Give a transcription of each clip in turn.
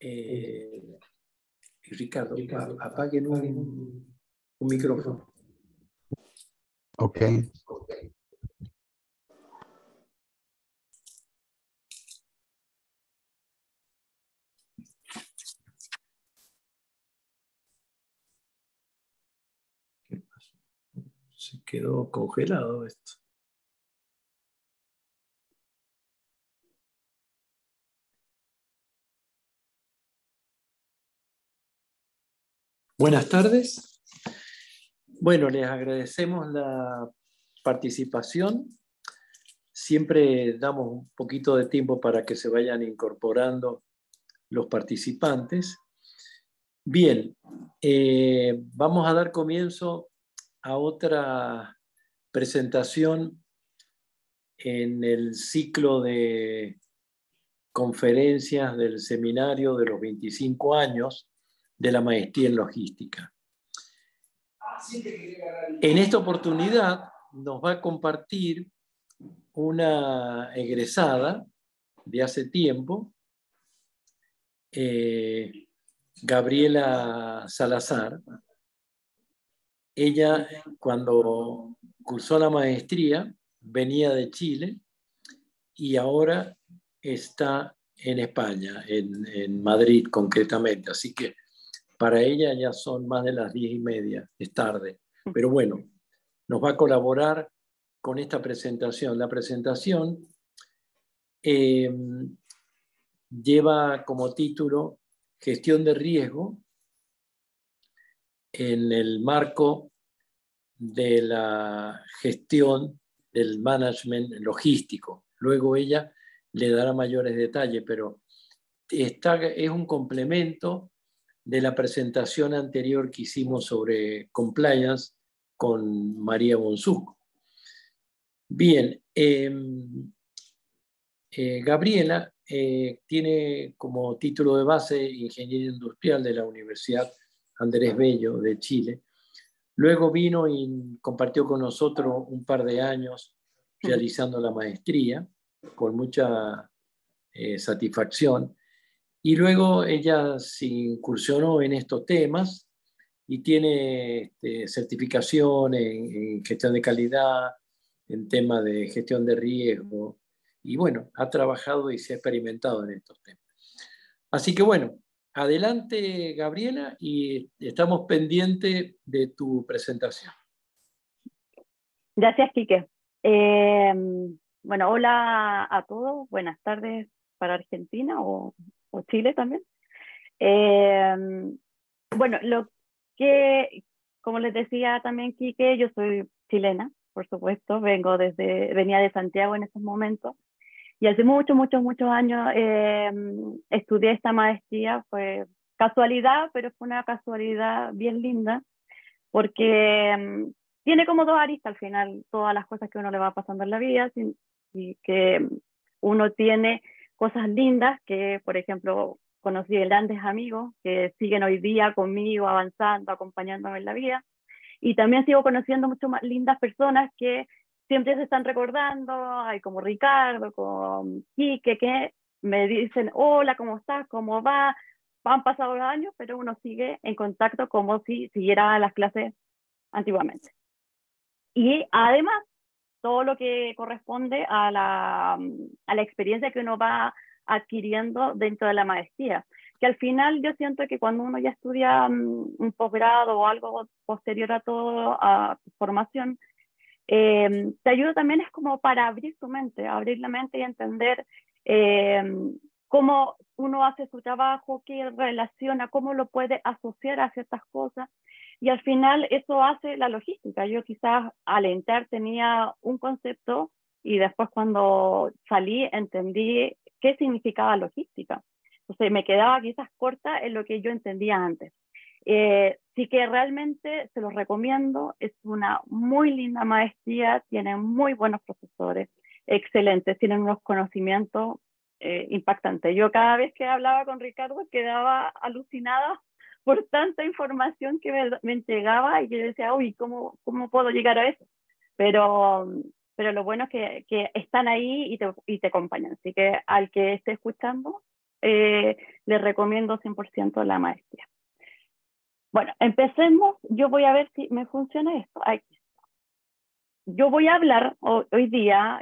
Eh, Ricardo, apaguen un micrófono. Ok. ¿Qué pasó? Se quedó congelado esto. Buenas tardes. Bueno, les agradecemos la participación. Siempre damos un poquito de tiempo para que se vayan incorporando los participantes. Bien, vamos a dar comienzo a otra presentación en el ciclo de conferencias del seminario de los 25 años de la maestría en logística. En esta oportunidad nos va a compartir una egresada de hace tiempo, Gabriela Salazar. Ella, cuando cursó la maestría, venía de Chile y ahora está en España, en Madrid concretamente. Así que para ella ya son más de las 10:30, es tarde. Pero bueno, nos va a colaborar con esta presentación. La presentación lleva como título Gestión de riesgo en el marco de la gestión del management logístico. Luego ella le dará mayores detalles, pero es un complemento de la presentación anterior que hicimos sobre compliance con María Bonsuc. Bien, Gabriela tiene como título de base Ingeniería Industrial de la Universidad Andrés Bello de Chile. Luego vino y compartió con nosotros un par de años realizando la maestría con mucha satisfacción. Y luego ella se incursionó en estos temas y tiene certificación en gestión de calidad, en tema de gestión de riesgo. Y bueno, ha trabajado y se ha experimentado en estos temas. Así que bueno, adelante Gabriela y estamos pendientes de tu presentación. Gracias, Quique. Bueno, hola a todos, buenas tardes para Argentina o Chile también. Bueno, lo que, como les decía también Quique, yo soy chilena, por supuesto, venía de Santiago en esos momentos, y hace muchos años estudié esta maestría. Fue casualidad, pero fue una casualidad bien linda, porque tiene como dos aristas al final, todas las cosas que uno le va pasando en la vida, y que uno tiene cosas lindas, que por ejemplo conocí grandes amigos que siguen hoy día conmigo, avanzando, acompañándome en la vida, y también sigo conociendo mucho más lindas personas que siempre se están recordando, hay como Ricardo, como Quique, que me dicen, hola, ¿cómo estás? ¿Cómo va? Han pasado los años, pero uno sigue en contacto como si siguiera las clases antiguamente. Y además, todo lo que corresponde a la experiencia que uno va adquiriendo dentro de la maestría, que al final yo siento que cuando uno ya estudia un posgrado o algo posterior a todo, a formación, te ayuda también, es como para abrir tu mente, abrir la mente y entender cómo uno hace su trabajo, qué relaciona, cómo lo puede asociar a ciertas cosas. Y al final eso hace la logística. Yo quizás al entrar tenía un concepto y después cuando salí entendí qué significaba logística. Entonces me quedaba quizás corta en lo que yo entendía antes. Sí que realmente se los recomiendo, es una muy linda maestría, tienen muy buenos profesores, excelentes, tienen unos conocimientos impactantes. Yo cada vez que hablaba con Ricardo quedaba alucinada por tanta información que me entregaba, y que yo decía, uy, ¿cómo puedo llegar a eso? Pero lo bueno es que están ahí y te acompañan. Así que al que esté escuchando, les recomiendo 100% la maestría. Bueno, empecemos. Yo voy a ver si me funciona esto. Aquí. Yo voy a hablar hoy día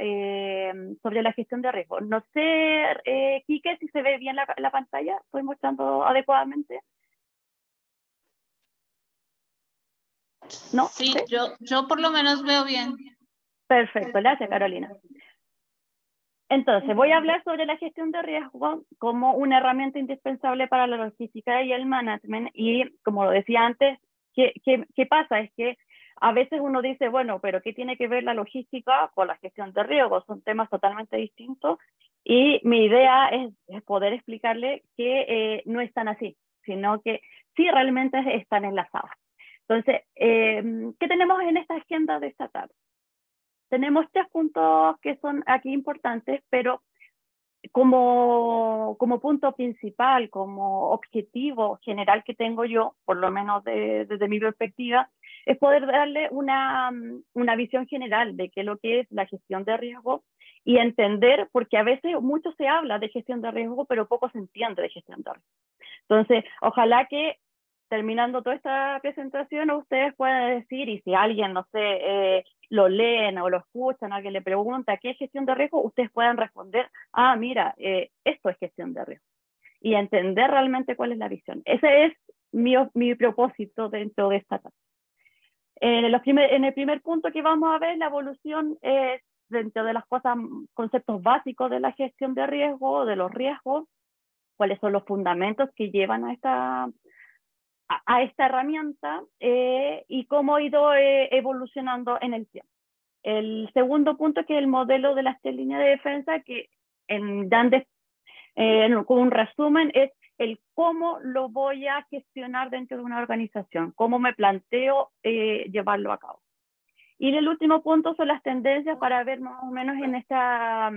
sobre la gestión de riesgo. No sé, Quique, si se ve bien la pantalla. ¿Estoy mostrando adecuadamente? ¿No? Sí, yo por lo menos veo bien. Perfecto, gracias, Carolina. Entonces, voy a hablar sobre la gestión de riesgo como una herramienta indispensable para la logística y el management. Y como lo decía antes, ¿qué pasa? Es que a veces uno dice, bueno, pero ¿qué tiene que ver la logística con la gestión de riesgo? Son temas totalmente distintos. Y mi idea es poder explicarle que no están así, sino que sí realmente están enlazadas. Entonces, ¿qué tenemos en esta agenda de esta tarde? Tenemos 3 puntos que son aquí importantes, pero como punto principal, como objetivo general que tengo yo, por lo menos desde mi perspectiva, es poder darle una visión general de qué es lo que es la gestión de riesgo y entender, porque a veces mucho se habla de gestión de riesgo, pero poco se entiende de gestión de riesgo. Entonces, ojalá que terminando toda esta presentación ustedes puedan decir, y si alguien, no sé, lo leen o lo escuchan, alguien le pregunta qué es gestión de riesgo, ustedes puedan responder, ah, mira, esto es gestión de riesgo. Y entender realmente cuál es la visión. Ese es mi propósito dentro de esta etapa. En el primer punto que vamos a ver, la evolución es dentro de las cosas, conceptos básicos de la gestión de riesgo, de los riesgos, cuáles son los fundamentos que llevan a esta herramienta y cómo ha ido evolucionando en el tiempo. El segundo punto es que el modelo de las 3 líneas de defensa, que con un resumen, es el cómo lo voy a gestionar dentro de una organización, cómo me planteo llevarlo a cabo. Y el último punto son las tendencias para ver más o menos en esta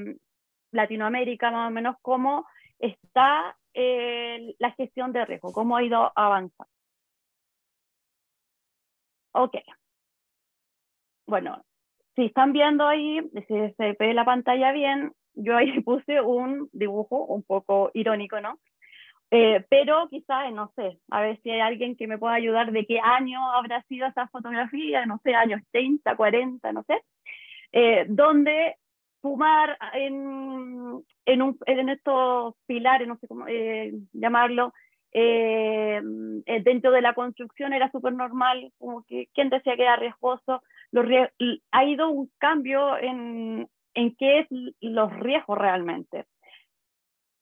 Latinoamérica, más o menos cómo está la gestión de riesgo, cómo ha ido avanzando. Ok. Bueno, si están viendo ahí, si se ve la pantalla bien, yo ahí puse un dibujo un poco irónico, ¿no? Pero quizás, no sé, a ver si hay alguien que me pueda ayudar de qué año habrá sido esa fotografía, no sé, años 30, 40, no sé, donde fumar en estos pilares, no sé cómo llamarlo, dentro de la construcción era súper normal, como que quien decía que era riesgoso, ha ido un cambio en qué es los riesgos realmente.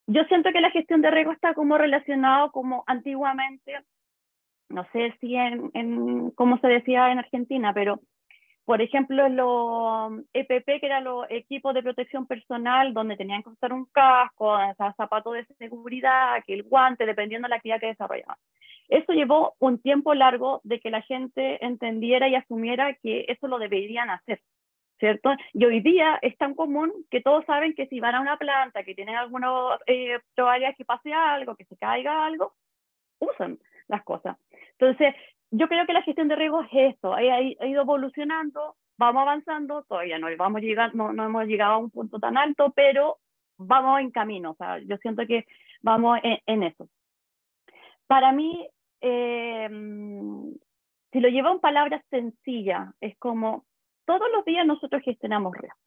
Yo siento que la gestión de riesgo está como relacionado como antiguamente, no sé si como se decía en Argentina, pero por ejemplo los EPP, que eran los equipos de protección personal, donde tenían que usar un casco, zapatos de seguridad, que el guante, dependiendo de la actividad que desarrollaban. Eso llevó un tiempo largo de que la gente entendiera y asumiera que eso lo deberían hacer, ¿cierto? Y hoy día es tan común que todos saben que si van a una planta, que tienen alguna probabilidad que pase algo, que se caiga algo, usan las cosas. Entonces, yo creo que la gestión de riesgos es esto, ha ido evolucionando, vamos avanzando, todavía no hemos llegado a un punto tan alto, pero vamos en camino, o sea, yo siento que vamos en eso. Para mí, si lo llevo en palabras sencillas, es como todos los días nosotros gestionamos riesgos,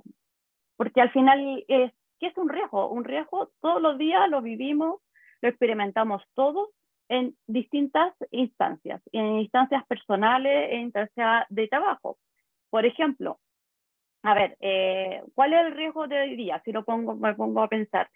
porque al final ¿qué es un riesgo? Un riesgo todos los días lo vivimos, lo experimentamos todos en distintas instancias, en instancias personales, en instancias de trabajo. Por ejemplo, a ver, ¿cuál es el riesgo de hoy día? Si me pongo a pensar,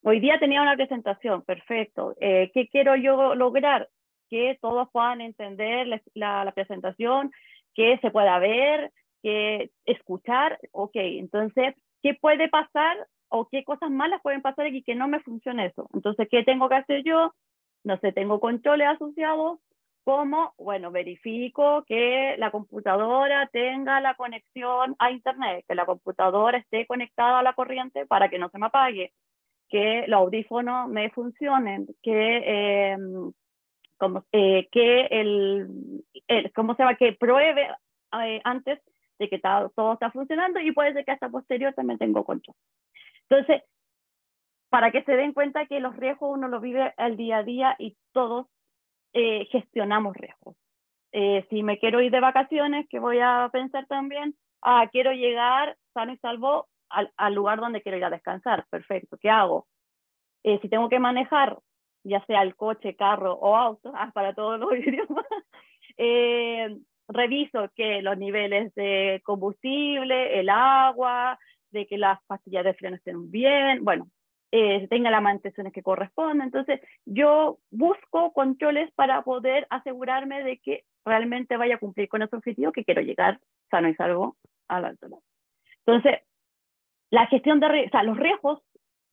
hoy día tenía una presentación, perfecto. ¿Qué quiero yo lograr? Que todos puedan entender la presentación, que se pueda ver, que escuchar. Ok, entonces, ¿qué puede pasar o qué cosas malas pueden pasar y que no me funcione eso? Entonces, ¿qué tengo que hacer yo? No sé, tengo controles asociados. ¿Cómo? Bueno, verifico que la computadora tenga la conexión a Internet, que la computadora esté conectada a la corriente para que no se me apague, que los audífonos me funcionen, que, ¿cómo se llama? Que pruebe antes de que todo está funcionando y puede ser que hasta posterior también tengo control. Entonces, para que se den cuenta que los riesgos uno los vive al día a día y todos gestionamos riesgos. Si me quiero ir de vacaciones, que voy a pensar también, quiero llegar sano y salvo al lugar donde quiero ir a descansar. Perfecto, ¿qué hago? Si tengo que manejar, ya sea el coche, carro o auto, para todos los idiomas, reviso que los niveles de combustible, el agua, de que las pastillas de freno estén bien, bueno, tenga las mantenciones que corresponden. Entonces, yo busco controles para poder asegurarme de que realmente vaya a cumplir con ese objetivo, que quiero llegar sano y salvo al alto lado. Entonces, la gestión de o sea, los riesgos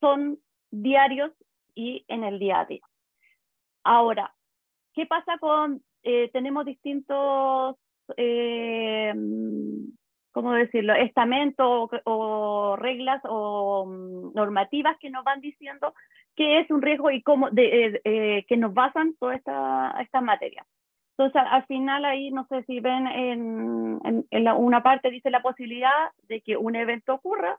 son diarios y en el día a día. Ahora, ¿qué pasa con, tenemos distintos, ¿cómo decirlo?, estamentos o reglas o normativas que nos van diciendo qué es un riesgo y cómo, que nos basan toda esta materia. Entonces, al final ahí, no sé si ven una parte dice la posibilidad de que un evento ocurra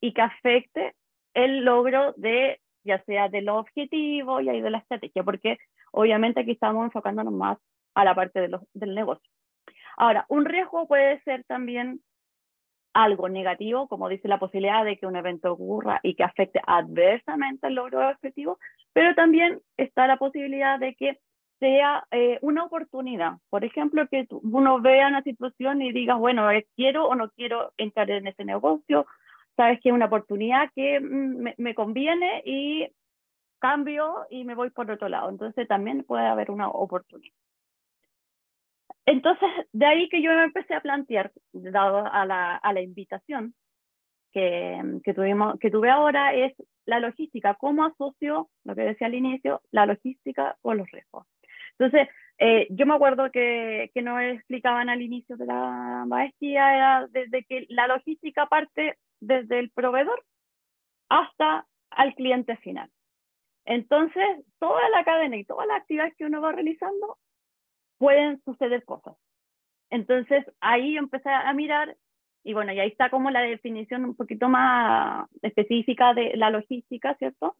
y que afecte el logro de, ya sea de los objetivos y ahí de la estrategia, porque obviamente aquí estamos enfocándonos más a la parte del negocio. Ahora, un riesgo puede ser también algo negativo, como dice la posibilidad de que un evento ocurra y que afecte adversamente el logro del objetivo, pero también está la posibilidad de que sea una oportunidad. Por ejemplo, que uno vea una situación y diga, bueno, quiero o no quiero entrar en ese negocio, sabes que es una oportunidad que me conviene y cambio y me voy por otro lado. Entonces también puede haber una oportunidad. Entonces, de ahí que yo me empecé a plantear, dado a la invitación que tuve ahora, es la logística, cómo asocio, lo que decía al inicio, la logística con los riesgos. Entonces, yo me acuerdo que nos explicaban al inicio de la maestría, era desde que la logística parte desde el proveedor hasta al cliente final. Entonces, toda la cadena y todas las actividades que uno va realizando pueden suceder cosas. Entonces, ahí empecé a mirar, y bueno, y ahí está como la definición un poquito más específica de la logística, ¿cierto?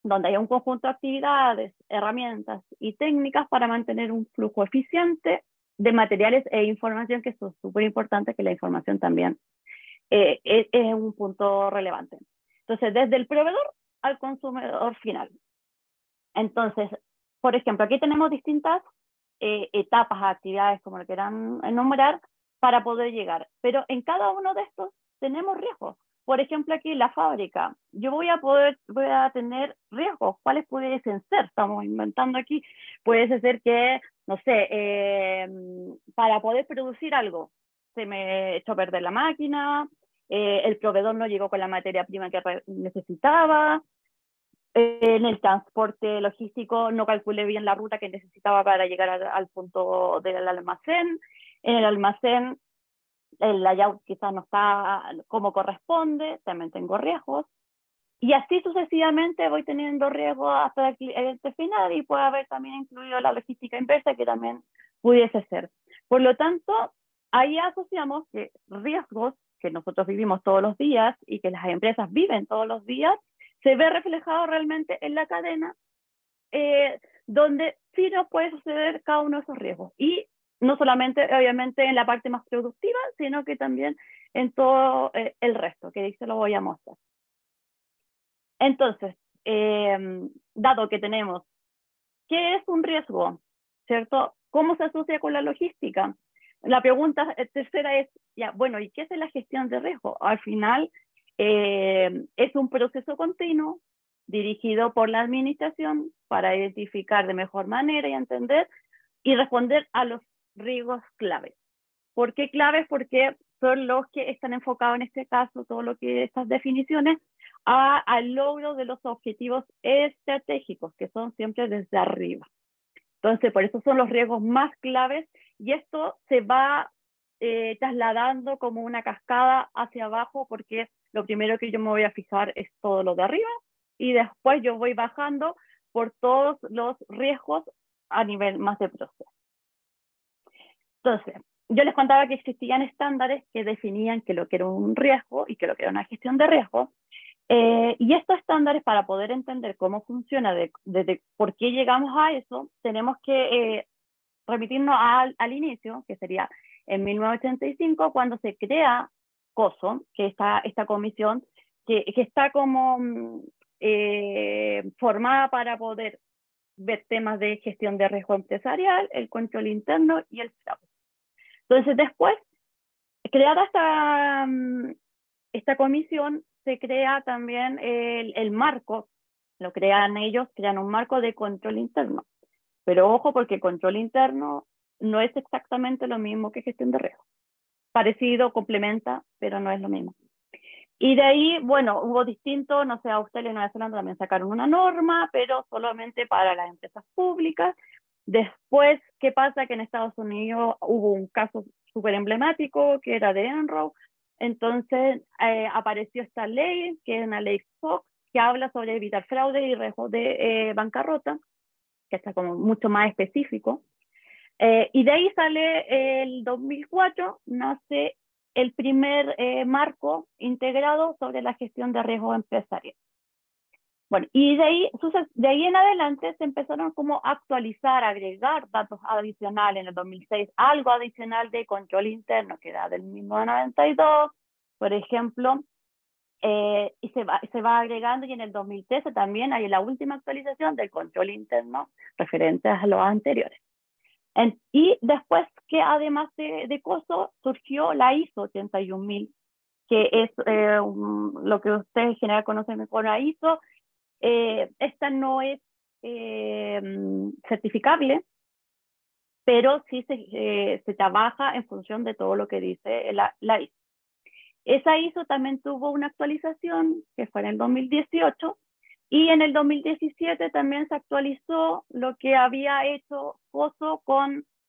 Donde hay un conjunto de actividades, herramientas y técnicas para mantener un flujo eficiente de materiales e información, que eso es súper importante, que la información también es un punto relevante. Entonces, desde el proveedor al consumidor final. Entonces, por ejemplo, aquí tenemos distintas etapas, actividades, como lo quieran nombrar, para poder llegar. Pero en cada uno de estos tenemos riesgos. Por ejemplo, aquí en la fábrica, yo voy a tener riesgos. ¿Cuáles pudiesen ser? Estamos inventando aquí. Puede ser que, no sé, para poder producir algo, se me echó a perder la máquina, el proveedor no llegó con la materia prima que necesitaba, en el transporte logístico no calculé bien la ruta que necesitaba para llegar al punto del almacén. En el almacén el layout quizás no está como corresponde, también tengo riesgos. Y así sucesivamente voy teniendo riesgos hasta el cliente final, y puede haber también incluido la logística inversa, que también pudiese ser. Por lo tanto, ahí asociamos que riesgos que nosotros vivimos todos los días y que las empresas viven todos los días, se ve reflejado realmente en la cadena, donde sí nos puede suceder cada uno de esos riesgos. Y no solamente, obviamente, en la parte más productiva, sino que también en todo el resto, que se lo voy a mostrar. Entonces, dado que tenemos, ¿qué es un riesgo? ¿Cierto? ¿Cómo se asocia con la logística? La pregunta tercera es, ya, bueno, ¿y qué es la gestión de riesgo? Al final, es un proceso continuo dirigido por la administración para identificar de mejor manera y entender y responder a los riesgos claves. ¿Por qué claves? Porque son los que están enfocados en este caso, todo lo que estas definiciones, al logro de los objetivos estratégicos, que son siempre desde arriba. Entonces, por eso son los riesgos más claves, y esto se va trasladando como una cascada hacia abajo, porque lo primero que yo me voy a fijar es todo lo de arriba, y después yo voy bajando por todos los riesgos a nivel más de proceso. Entonces, yo les contaba que existían estándares que definían que lo que era un riesgo y que lo que era una gestión de riesgo. Y estos estándares, para poder entender cómo funciona, desde por qué llegamos a eso, tenemos que remitirnos al inicio, que sería en 1985, cuando se crea COSO, que está esta comisión, que está como formada para poder ver temas de gestión de riesgo empresarial, el control interno y el fraude. Entonces, después, creada esta comisión, se crea también el marco, lo crean ellos, crean un marco de control interno. Pero ojo, porque control interno no es exactamente lo mismo que gestión de riesgo. Parecido, complementa, pero no es lo mismo. Y de ahí, bueno, hubo distintos, no sé, Australia y Nueva Zelanda también sacaron una norma, pero solamente para las empresas públicas. Después, ¿qué pasa? Que en Estados Unidos hubo un caso súper emblemático, que era de Enron. Entonces, apareció esta ley, que es una ley SOX, que habla sobre evitar fraude y riesgo de bancarrota, que está como mucho más específico. Y de ahí sale el 2004, nace el primer marco integrado sobre la gestión de riesgo empresarial. Bueno, y de ahí en adelante se empezaron como a actualizar, a agregar datos adicionales. En el 2006, algo adicional de control interno, que era del 1992, por ejemplo, y se va agregando, y en el 2013 también hay la última actualización del control interno referente a los anteriores. Y después, que además de COSO, surgió la ISO 81000, que es lo que ustedes en general conocen mejor a ISO. Esta no es certificable, pero sí se trabaja en función de todo lo que dice la ISO. Esa ISO también tuvo una actualización, que fue en el 2018, y en el 2017 también se actualizó lo que había hecho COSO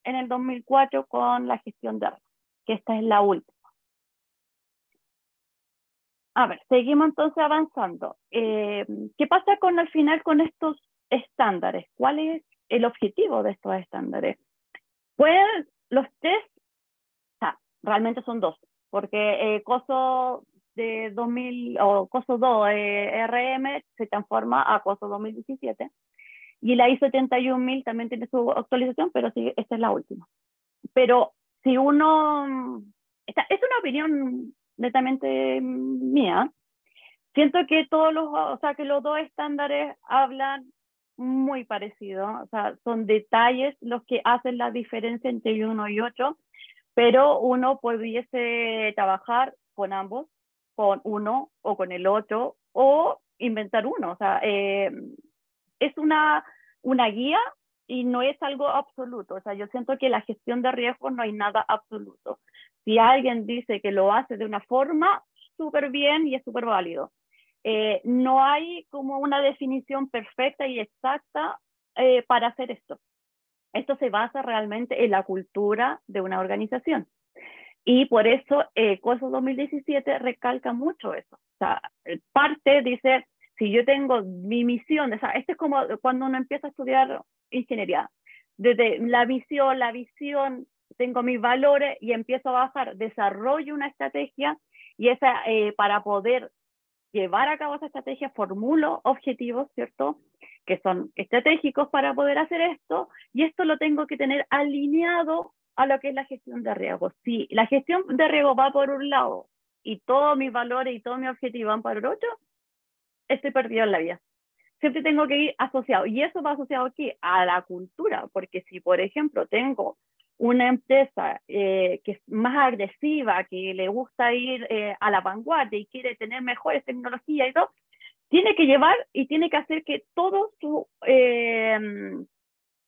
en el 2004 con la gestión de riesgo, que esta es la última. A ver, seguimos entonces avanzando. ¿Qué pasa al final con estos estándares? ¿Cuál es el objetivo de estos estándares? Pues los test, realmente son dos, porque COSO de 2000 o COSO 2 RM se transforma a COSO 2017, y la ISO 81000 también tiene su actualización, pero sí, esta es la última. Pero si uno, esta es una opinión netamente mía, siento que que los dos estándares hablan muy parecido, o sea, son detalles los que hacen la diferencia entre uno y otro, pero uno pudiese trabajar con ambos, con uno o con el otro, o inventar uno. O sea, es una guía y no es algo absoluto. O sea, yo siento que la gestión de riesgos no hay nada absoluto. Si alguien dice que lo hace de una forma, súper bien y es súper válido. No hay como una definición perfecta y exacta para hacer esto. Esto se basa realmente en la cultura de una organización. Y por eso COSO 2017 recalca mucho eso. O sea, parte dice, si yo tengo mi misión, o sea, esto es como cuando uno empieza a estudiar ingeniería. Desde la visión, tengo mis valores y empiezo a bajar, desarrollo una estrategia, y esa, para poder llevar a cabo esa estrategia, formulo objetivos, ¿cierto?, que son estratégicos para poder hacer esto, y esto lo tengo que tener alineado a lo que es la gestión de riesgo. Si la gestión de riesgo va por un lado y todos mis valores y todos mis objetivos van por el otro, estoy perdido en la vida. Siempre tengo que ir asociado, y eso va asociado aquí a la cultura, porque si, por ejemplo, tengo una empresa que es más agresiva, que le gusta ir a la vanguardia y quiere tener mejores tecnologías y todo, tiene que llevar y tiene que hacer que todo su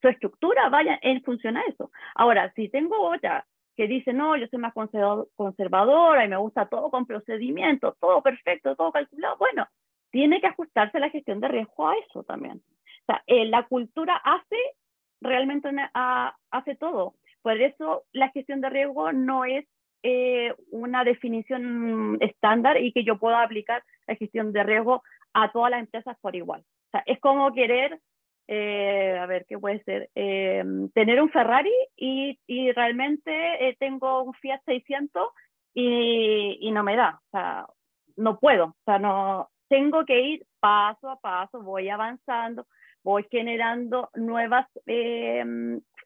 estructura vaya en función a eso. Ahora, si tengo otra que dice, no, yo soy más conservadora y me gusta todo con procedimientos, todo perfecto, todo calculado, bueno, tiene que ajustarse la gestión de riesgo a eso también. O sea, la cultura realmente hace todo. Por eso la gestión de riesgo no es una definición estándar y que yo pueda aplicar la gestión de riesgo a todas las empresas por igual. O sea, es como querer, a ver, ¿qué puede ser? Tener un Ferrari y realmente tengo un Fiat 600 y no me da. O sea, no puedo. O sea, no, tengo que ir paso a paso, voy avanzando, voy generando nuevas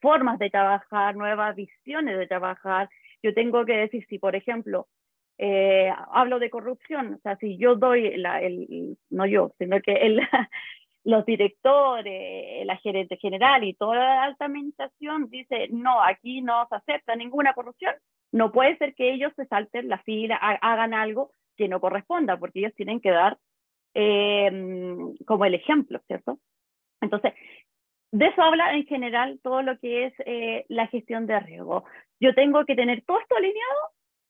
formas de trabajar, nuevas visiones de trabajar. Yo tengo que decir, si por ejemplo, hablo de corrupción, o sea, si yo doy, no yo, sino que los directores, la gerente general y toda la alta administración dice, no, aquí no se acepta ninguna corrupción, no puede ser que ellos se salten la fila, hagan algo que no corresponda, porque ellos tienen que dar como el ejemplo, ¿cierto? Entonces, de eso habla en general todo lo que es la gestión de riesgo. Yo tengo que tener todo esto alineado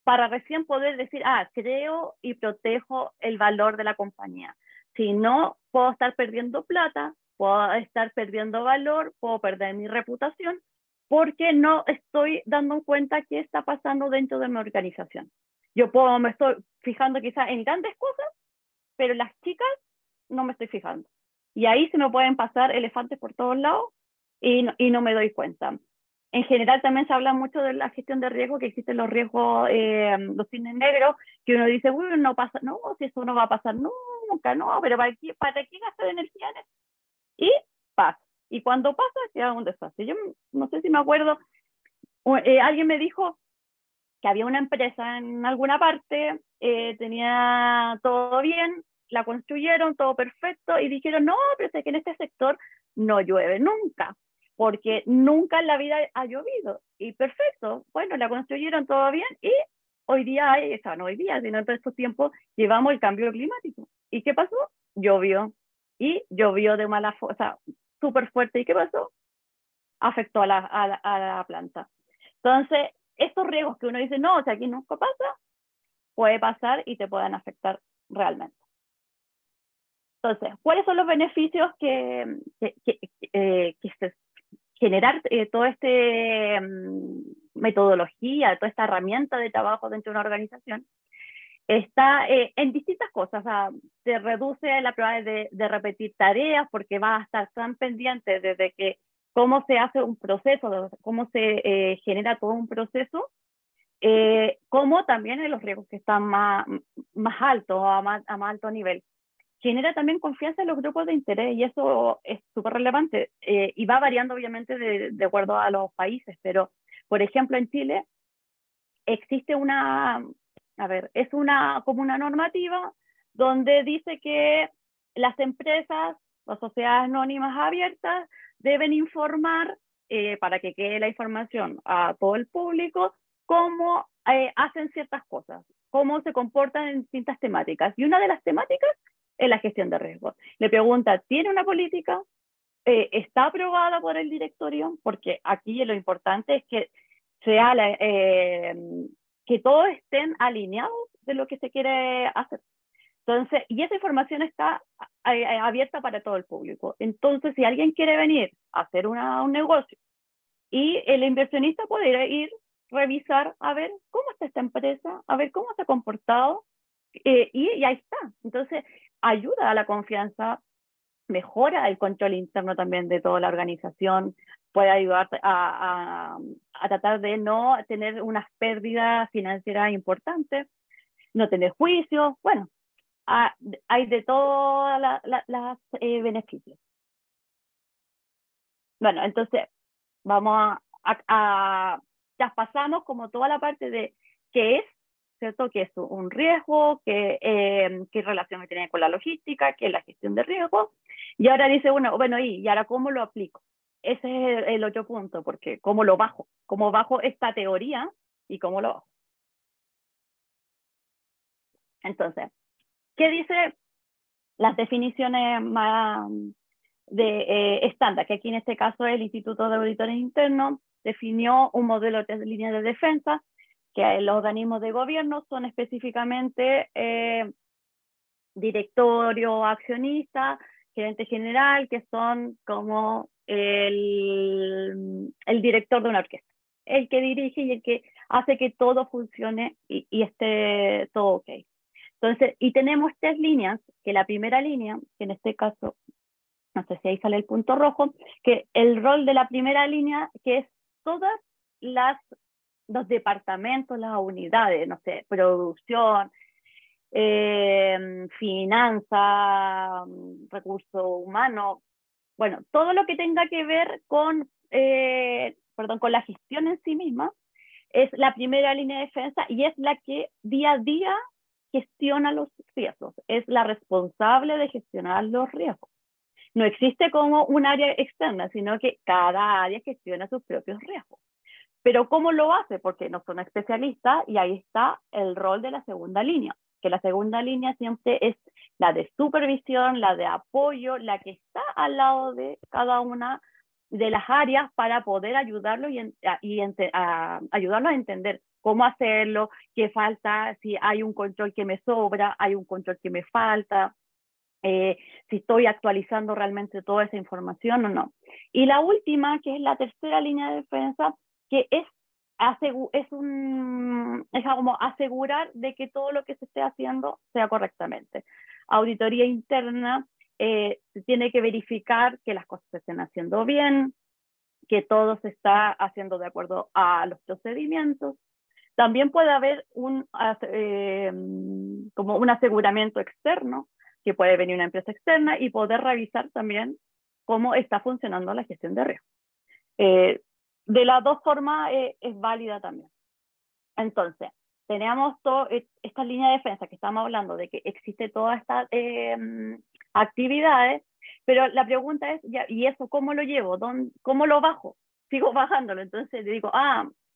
para recién poder decir, creo y protejo el valor de la compañía. Si no, puedo estar perdiendo plata, puedo estar perdiendo valor, puedo perder mi reputación, porque no estoy dando cuenta qué está pasando dentro de mi organización. Me estoy fijando quizás en grandes cosas, pero las chicas no me estoy fijando. Y ahí se me pueden pasar elefantes por todos lados y no me doy cuenta. En general también se habla mucho de la gestión de riesgo, que existen los riesgos, los cisnes negros, que uno dice, uy, no pasa, no, si eso no va a pasar nunca, no, pero ¿para qué gastar energía en eso? Y pasa. Y cuando pasa, queda un desastre. Yo no sé si me acuerdo, alguien me dijo que había una empresa en alguna parte, tenía todo bien, la construyeron, todo perfecto, y dijeron, no, pero es que en este sector no llueve nunca, porque nunca en la vida ha llovido. Y perfecto, bueno, la construyeron todo bien, y hoy día, no hoy día, sino en todos estos tiempos, llevamos el cambio climático. ¿Y qué pasó? Llovió. Y llovió de mala forma, o sea, súper fuerte. ¿Y qué pasó? Afectó a la planta. Entonces, estos riesgos que uno dice, no, o sea, aquí nunca pasa, puede pasar y te pueden afectar realmente. Entonces, ¿cuáles son los beneficios que generar toda esta metodología, toda esta herramienta de trabajo dentro de una organización? Está en distintas cosas, o sea, te reduce la probabilidad de repetir tareas porque vas a estar tan pendiente desde que cómo se hace un proceso, cómo se genera todo un proceso, como también en los riesgos que están más altos, a más alto nivel. Genera también confianza en los grupos de interés y eso es súper relevante y va variando obviamente de acuerdo a los países, pero por ejemplo en Chile existe como una normativa donde dice que las empresas o sociedades anónimas abiertas deben informar para que quede la información a todo el público cómo hacen ciertas cosas, cómo se comportan en distintas temáticas. Y una de las temáticas es la gestión de riesgos. Le pregunta, ¿tiene una política? ¿Está aprobada por el directorio? Porque aquí lo importante es que que todos estén alineados de lo que se quiere hacer. Entonces, y esa información está abierta para todo el público. Entonces, si alguien quiere venir a hacer un negocio y el inversionista puede ir, revisar, a ver cómo está esta empresa, a ver cómo se ha comportado, y ahí está. Entonces, ayuda a la confianza, mejora el control interno también de toda la organización, puede ayudar a tratar de no tener unas pérdidas financieras importantes, no tener juicios, bueno, hay de todos los beneficios. Bueno, entonces vamos ya pasamos como toda la parte de qué es, ¿cierto? Que es un riesgo, qué relación tiene con la logística, qué es la gestión de riesgo. Y ahora dice uno, bueno, ¿y ahora cómo lo aplico? Ese es el otro punto, porque ¿cómo lo bajo? ¿Cómo bajo esta teoría y cómo lo bajo? Entonces, ¿qué dice las definiciones más de estándar? Que aquí en este caso el Instituto de Auditores Internos definió un modelo de línea de defensa, que los organismos de gobierno son específicamente directorio, accionista, gerente general, que son como el director de una orquesta, el que dirige y el que hace que todo funcione y esté todo ok. Entonces, y tenemos tres líneas, que la primera línea, que en este caso, no sé si ahí sale el punto rojo, que el rol de la primera línea, que es todas los departamentos, las unidades, no sé, producción, finanza, recursos humanos, bueno, todo lo que tenga que ver con, con la gestión en sí misma, es la primera línea de defensa y es la que día a día gestiona los riesgos, es la responsable de gestionar los riesgos. No existe como un área externa, sino que cada área gestiona sus propios riesgos. Pero ¿cómo lo hace? Porque no son especialistas y ahí está el rol de la segunda línea, que la segunda línea siempre es la de supervisión, la de apoyo, la que está al lado de cada una de las áreas para poder ayudarlos ayudarlos a entender cómo hacerlo, qué falta, si hay un control que me sobra, hay un control que me falta, si estoy actualizando realmente toda esa información o no. Y la última, que es la tercera línea de defensa, que es como asegurar de que todo lo que se esté haciendo sea correctamente. Auditoría interna, se tiene que verificar que las cosas se estén haciendo bien, que todo se está haciendo de acuerdo a los procedimientos. También puede haber como un aseguramiento externo, que puede venir una empresa externa y poder revisar también cómo está funcionando la gestión de riesgo. De las dos formas es válida también. Entonces, tenemos esta línea de defensa que estamos hablando de que existe todas estas actividades, pero la pregunta es, ¿y eso cómo lo llevo? ¿Cómo lo bajo? Sigo bajándolo, entonces digo,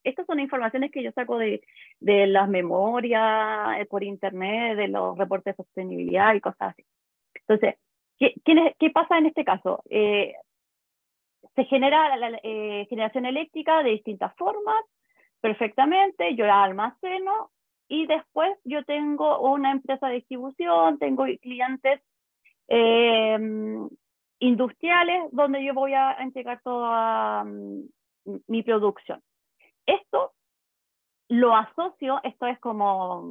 estas son informaciones que yo saco de las memorias por internet, de los reportes de sostenibilidad y cosas así. Entonces, ¿qué pasa en este caso? Se genera la generación eléctrica de distintas formas, perfectamente, yo la almaceno y después yo tengo una empresa de distribución, tengo clientes industriales donde yo voy a entregar toda mi producción. Esto lo asocio, esto es como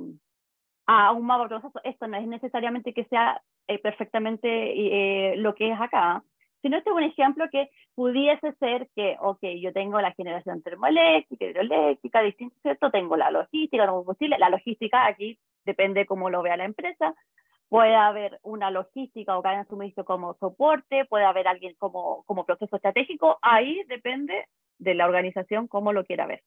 a un mapa proceso, esto no es necesariamente que sea perfectamente lo que es acá, sino este es un ejemplo que pudiese ser que, ok, yo tengo la generación termoeléctrica, hidroeléctrica, distinto, ¿cierto? Tengo la logística, no combustible. La logística aquí depende cómo lo vea la empresa. Puede haber una logística o cadena de suministro como soporte, puede haber alguien como proceso estratégico. Ahí depende de la organización cómo lo quiera ver,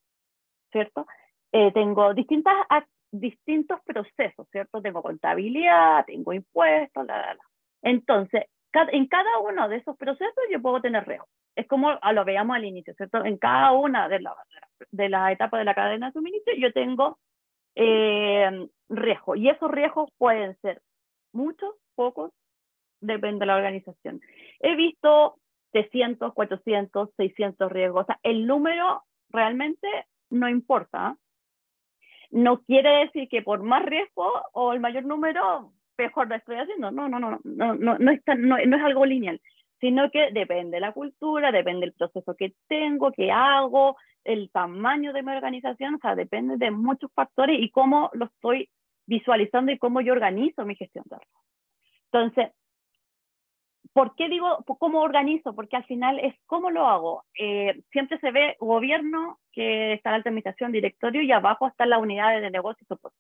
¿cierto? Tengo distintos procesos, ¿cierto? Tengo contabilidad, tengo impuestos, Entonces, en cada uno de esos procesos yo puedo tener riesgo. Es como lo veíamos al inicio, ¿cierto? En cada una de las etapas de la cadena de suministro yo tengo riesgo. Y esos riesgos pueden ser muchos, pocos, depende de la organización. He visto 300, 400, 600 riesgos. O sea, el número realmente no importa. No quiere decir que por más riesgo o el mayor número, mejor lo estoy haciendo. No es algo lineal, sino que depende de la cultura, depende del proceso que tengo, que hago, el tamaño de mi organización, o sea, depende de muchos factores y cómo lo estoy visualizando y cómo yo organizo mi gestión de riesgo. Entonces, ¿por qué digo cómo organizo? Porque al final es cómo lo hago. Siempre se ve gobierno, que está la administración, directorio, y abajo están las unidades de negocio y soporte.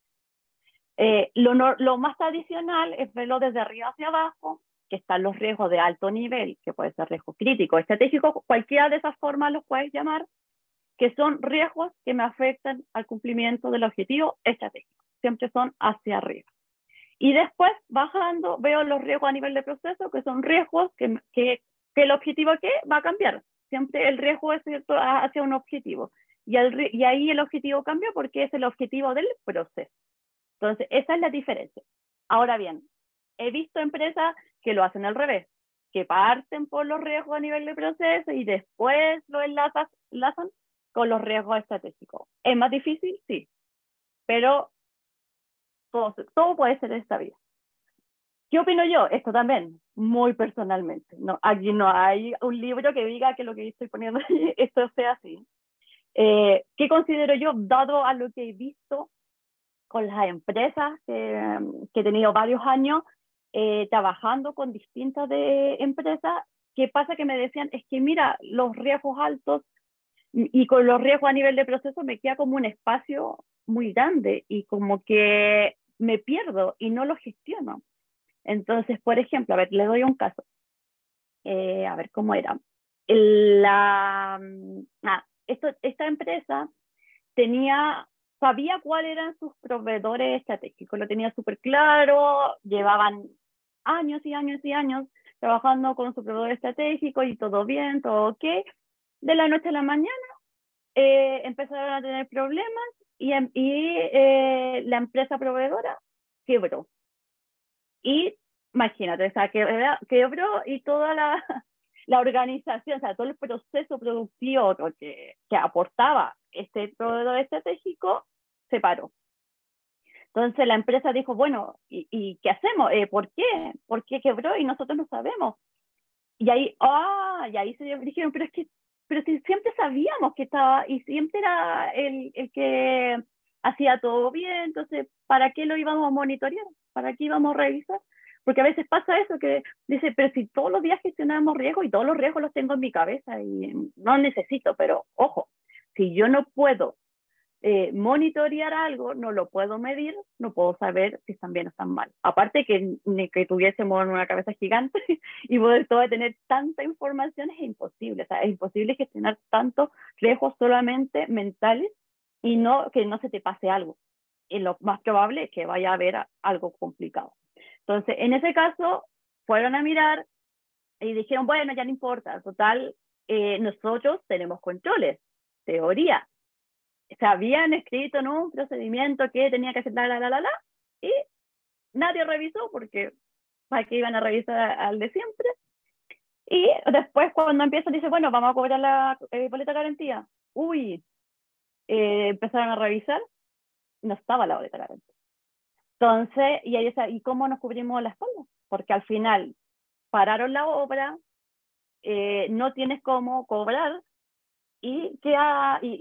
Lo más tradicional es verlo desde arriba hacia abajo, que están los riesgos de alto nivel, que puede ser riesgo crítico, estratégico, cualquiera de esas formas los puedes llamar, que son riesgos que me afectan al cumplimiento del objetivo estratégico. Siempre son hacia arriba. Y después, bajando, veo los riesgos a nivel de proceso, que son riesgos que el objetivo ¿qué? Va a cambiar. Siempre el riesgo es cierto hacia un objetivo. Y ahí el objetivo cambia porque es el objetivo del proceso. Entonces, esa es la diferencia. Ahora bien, he visto empresas que lo hacen al revés, que parten por los riesgos a nivel de proceso y después lo enlazan con los riesgos estratégicos. ¿Es más difícil? Sí. Pero todo puede ser en esta vida. ¿Qué opino yo? Esto también, muy personalmente. Aquí no hay un libro que diga que lo que estoy poniendo esto sea así. ¿Qué considero yo, dado a lo que he visto con las empresas que he tenido varios años trabajando con distintas empresas? ¿Qué pasa? Que me decían, es que mira, los riesgos altos y con los riesgos a nivel de proceso me queda como un espacio muy grande y como que me pierdo y no lo gestiono. Entonces, por ejemplo, a ver, le doy un caso. A ver, ¿cómo era? Esta empresa sabía cuáles eran sus proveedores estratégicos, lo tenía súper claro, llevaban años y años y años trabajando con su proveedor estratégico y todo bien, todo ok. De la noche a la mañana empezaron a tener problemas y la empresa proveedora quebró. Y imagínate, o sea, quebró y toda la organización, o sea, todo el proceso productivo que aportaba este proveedor estratégico se paró. Entonces la empresa dijo, bueno, ¿y qué hacemos? ¿Por qué? ¿Por qué quebró? Y nosotros no sabemos. Y ahí se dijeron, pero si siempre sabíamos que estaba, y siempre era el que hacía todo bien, entonces, ¿para qué lo íbamos a monitorear? ¿Para qué íbamos a revisar? Porque a veces pasa eso, que dice, pero si todos los días gestionamos riesgos y todos los riesgos los tengo en mi cabeza y no necesito, pero ojo, si yo no puedo monitorear algo, no lo puedo medir, no puedo saber si están bien o están mal. Aparte que ni que tuviésemos una cabeza gigante y poder todo tener tanta información es imposible. O sea, es imposible gestionar tantos riesgos solamente mentales y que no se te pase algo. Y lo más probable es que vaya a haber algo complicado. Entonces, en ese caso, fueron a mirar y dijeron, bueno, ya no importa, total, nosotros tenemos controles, teoría. Se habían escrito en un procedimiento que tenía que hacer y nadie revisó porque para qué iban a revisar al de siempre. Y después cuando empiezan dice, bueno, vamos a cobrar la boleta de garantía. Empezaron a revisar, no estaba la boleta de garantía. Entonces, y ahí decía, ¿y cómo nos cubrimos la espalda? Porque al final pararon la obra, no tienes cómo cobrar y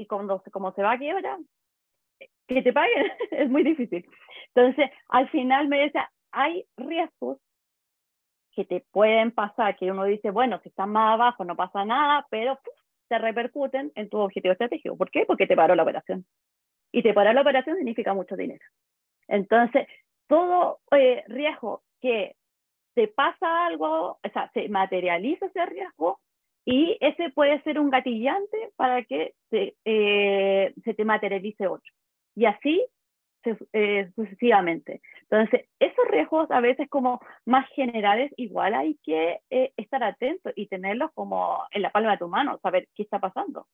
como se va a quiebra, que te paguen es muy difícil. Entonces, al final me decía, hay riesgos que te pueden pasar, que uno dice, bueno, si estás más abajo no pasa nada, pero te repercuten en tu objetivo estratégico. ¿Por qué? Porque te paró la operación. Y te paró la operación significa mucho dinero. Entonces, todo riesgo que te pasa algo, o sea, se materializa ese riesgo y ese puede ser un gatillante para que se te materialice otro. Y así sucesivamente. Entonces, esos riesgos a veces como más generales, igual hay que estar atentos y tenerlos como en la palma de tu mano, saber qué está pasando.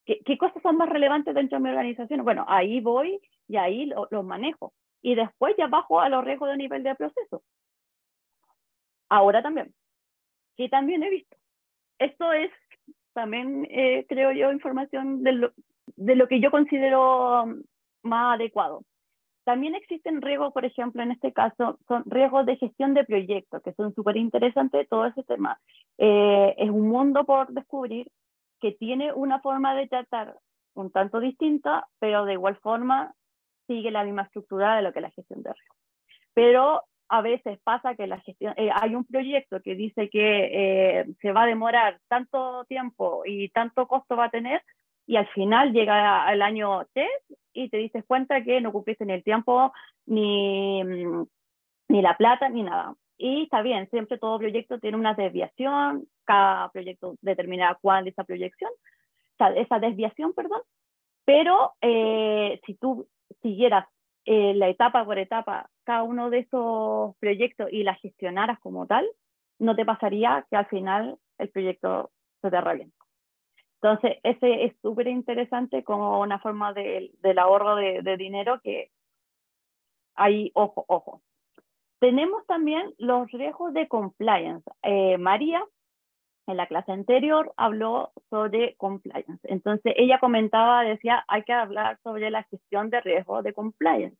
¿Qué cosas son más relevantes dentro de mi organización? Bueno, ahí voy y ahí los manejo. Y después ya bajo a los riesgos de nivel de proceso. Ahora también, que también he visto. Esto es también, creo yo, información de lo que yo considero más adecuado. También existen riesgos, por ejemplo, en este caso, son riesgos de gestión de proyectos, que son súper interesantes todo ese tema. Es un mundo por descubrir que tiene una forma de tratar un tanto distinta, pero de igual forma sigue la misma estructura de lo que es la gestión de riesgos. Pero a veces pasa que la gestión, hay un proyecto que dice que se va a demorar tanto tiempo y tanto costo va a tener, y al final llega al año 3 y te dices cuenta que no cumpliste ni el tiempo, ni la plata, ni nada. Y está bien, siempre todo proyecto tiene una desviación, cada proyecto determina cuál es esa proyección, o sea, esa desviación, perdón, pero si tú siguieras la etapa por etapa cada uno de esos proyectos y la gestionaras como tal, no te pasaría que al final el proyecto se te revienta. Entonces, ese es súper interesante como una forma del ahorro de dinero que hay, ojo. Tenemos también los riesgos de compliance. María, en la clase anterior, habló sobre compliance. Entonces, ella decía, hay que hablar sobre la gestión de riesgos de compliance.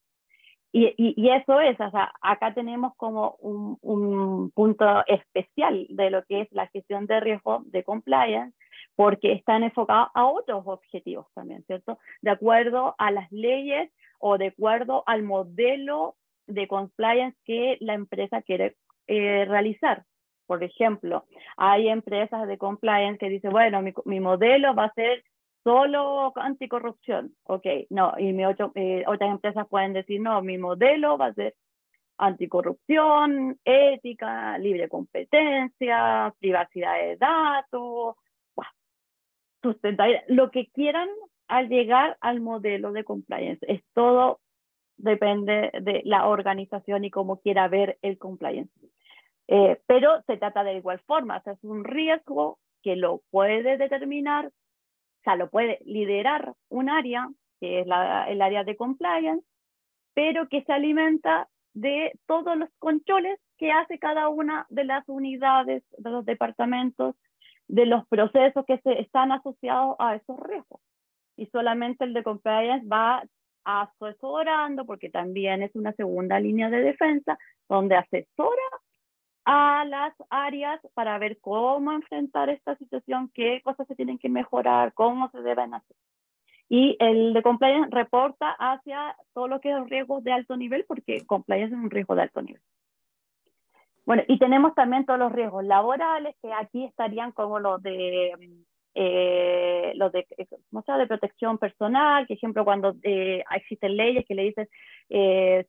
Y eso es, o sea, acá tenemos como un punto especial de lo que es la gestión de riesgo de compliance, porque están enfocados a otros objetivos también, ¿cierto? De acuerdo a las leyes o de acuerdo al modelo de compliance que la empresa quiere realizar. Por ejemplo, hay empresas de compliance que dicen, bueno, mi modelo va a ser solo anticorrupción, ok, no, y otras empresas pueden decir, no, mi modelo va a ser anticorrupción, ética, libre competencia, privacidad de datos, sustentabilidad, lo que quieran al llegar al modelo de compliance. Es todo depende de la organización y cómo quiera ver el compliance. Pero se trata de igual forma, o sea, es un riesgo que lo puede determinar, o sea, lo puede liderar un área, que es el área de compliance, pero que se alimenta de todos los controles que hace cada una de las unidades, de los departamentos, de los procesos que están asociados a esos riesgos. Y solamente el de compliance va asesorando, porque también es una segunda línea de defensa, donde asesora a las áreas para ver cómo enfrentar esta situación, qué cosas se tienen que mejorar, cómo se deben hacer. Y el de compliance reporta hacia todo lo que es riesgos de alto nivel, porque compliance es un riesgo de alto nivel. Bueno, y tenemos también todos los riesgos laborales, que aquí estarían como los de de protección personal, que ejemplo cuando existen leyes que le dicen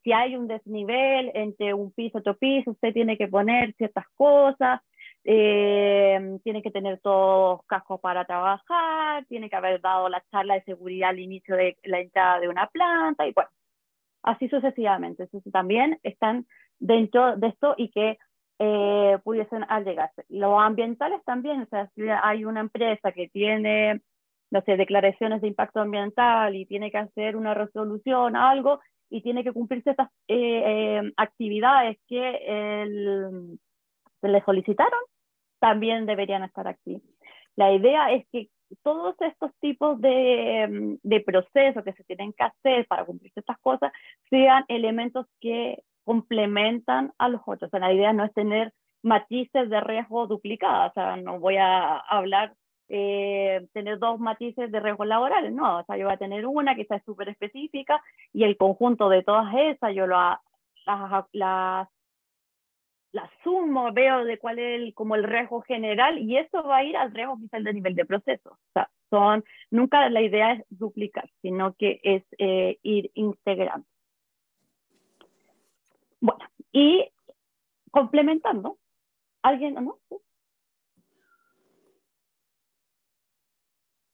si hay un desnivel entre un piso y otro piso, usted tiene que poner ciertas cosas, tiene que tener todos cascos para trabajar, tiene que haber dado la charla de seguridad al inicio de la entrada de una planta, y bueno, así sucesivamente. Entonces también están dentro de esto y que pudiesen allegarse. Los ambientales también, o sea, si hay una empresa que tiene, no sé, declaraciones de impacto ambiental y tiene que hacer una resolución, algo, y tiene que cumplir ciertas actividades que se le solicitaron, también deberían estar aquí. La idea es que todos estos tipos de procesos que se tienen que hacer para cumplir estas cosas sean elementos que complementan a los otros. O sea, la idea no es tener matices de riesgo duplicados, o sea, no voy a hablar, tener dos matices de riesgo laborales, no, o sea, yo voy a tener una que está súper específica y el conjunto de todas esas yo la sumo, veo de cuál es como el riesgo general y eso va a ir al riesgo oficial de nivel de proceso. O sea, nunca la idea es duplicar, sino que es ir integrando. Bueno, y complementando, ¿alguien o no? ¿Sí?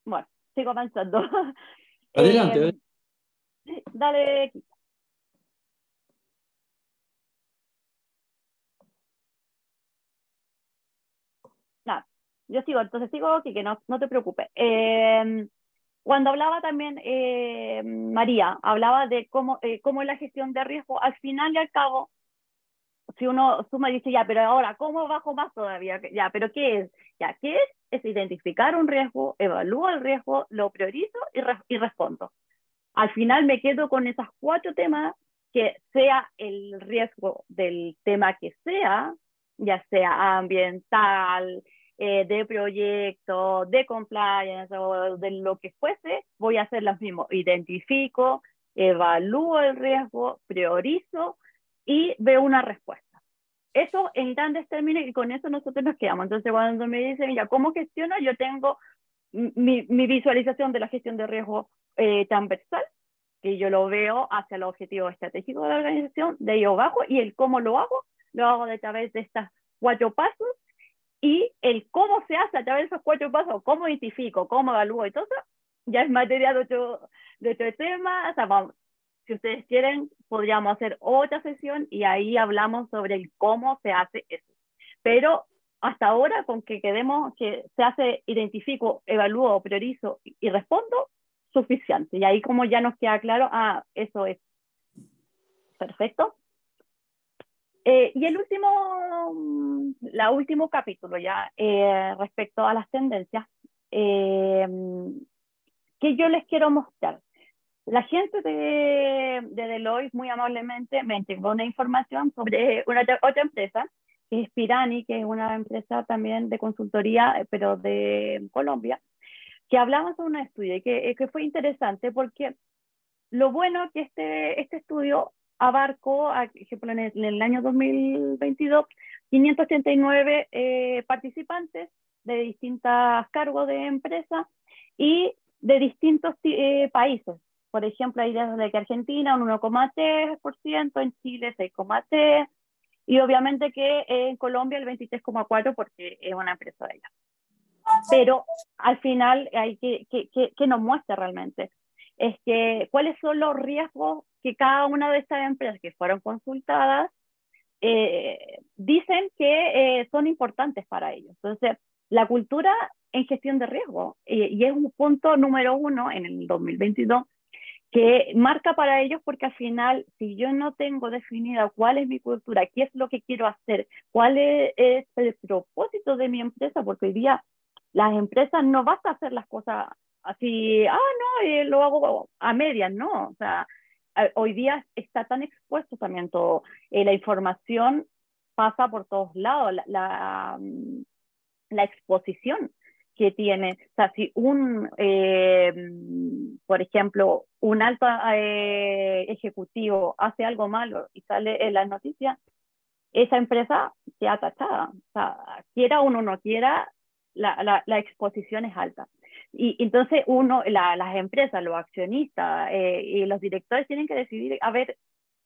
Bueno, sigo avanzando. Adelante. Dale. Nada, yo sigo, entonces sigo aquí, que no te preocupes. Cuando hablaba también María, hablaba de cómo es la gestión de riesgo, al final y al cabo, si uno suma y dice, ya, pero ahora, ¿cómo bajo más todavía? Ya, pero ¿qué es? Ya, ¿qué es? Es identificar un riesgo, evalúo el riesgo, lo priorizo y respondo. Al final me quedo con esos 4 temas, que sea el riesgo del tema que sea, ya sea ambiental, de proyecto, de compliance o de lo que fuese, voy a hacer lo mismo. Identifico, evalúo el riesgo, priorizo y veo una respuesta. Eso en grandes términos y con eso nosotros nos quedamos. Entonces cuando me dicen, mira, ¿cómo gestiono? Yo tengo mi visualización de la gestión de riesgo transversal, que yo lo veo hacia el objetivo estratégico de la organización, de ahí abajo, y el cómo lo hago a través de estas 4 pasos, y el cómo se hace a través de esos 4 pasos, cómo identifico, cómo evalúo y todo eso, ya es materia de otro tema. O sea, si ustedes quieren, podríamos hacer otra sesión y ahí hablamos sobre el cómo se hace eso. Pero hasta ahora, con que quedemos que se hace, identifico, evalúo, priorizo y respondo, suficiente. Y ahí como ya nos queda claro, eso es perfecto. Y el último capítulo ya, respecto a las tendencias, que yo les quiero mostrar. La gente de Deloitte muy amablemente me entregó una información sobre otra empresa, que es Pirani, que es una empresa también de consultoría, pero de Colombia, que hablamos de un estudio y que fue interesante porque lo bueno que este estudio abarcó, por ejemplo, en el año 2022, 589 participantes de distintos cargos de empresa y de distintos países. Por ejemplo, hay desde que Argentina un 1,3%, en Chile 6,3%, y obviamente que en Colombia el 23,4% porque es una empresa de ella. Pero al final hay que nos muestra realmente es que cuáles son los riesgos que cada una de estas empresas que fueron consultadas dicen que son importantes para ellos. Entonces, la cultura en gestión de riesgo, y es un punto número 1 en el 2022, que marca para ellos porque al final, si yo no tengo definida cuál es mi cultura, qué es lo que quiero hacer, cuál es el propósito de mi empresa, porque hoy día las empresas no vas a hacer las cosas así, no, lo hago a medias, no, o sea, hoy día está tan expuesto también todo, la información pasa por todos lados, la exposición que tiene, o sea, si por ejemplo, un alto ejecutivo hace algo malo y sale en las noticias, esa empresa queda tachada, o sea, quiera uno o no quiera, la exposición es alta. Y entonces las empresas, los accionistas y los directores tienen que decidir, a ver,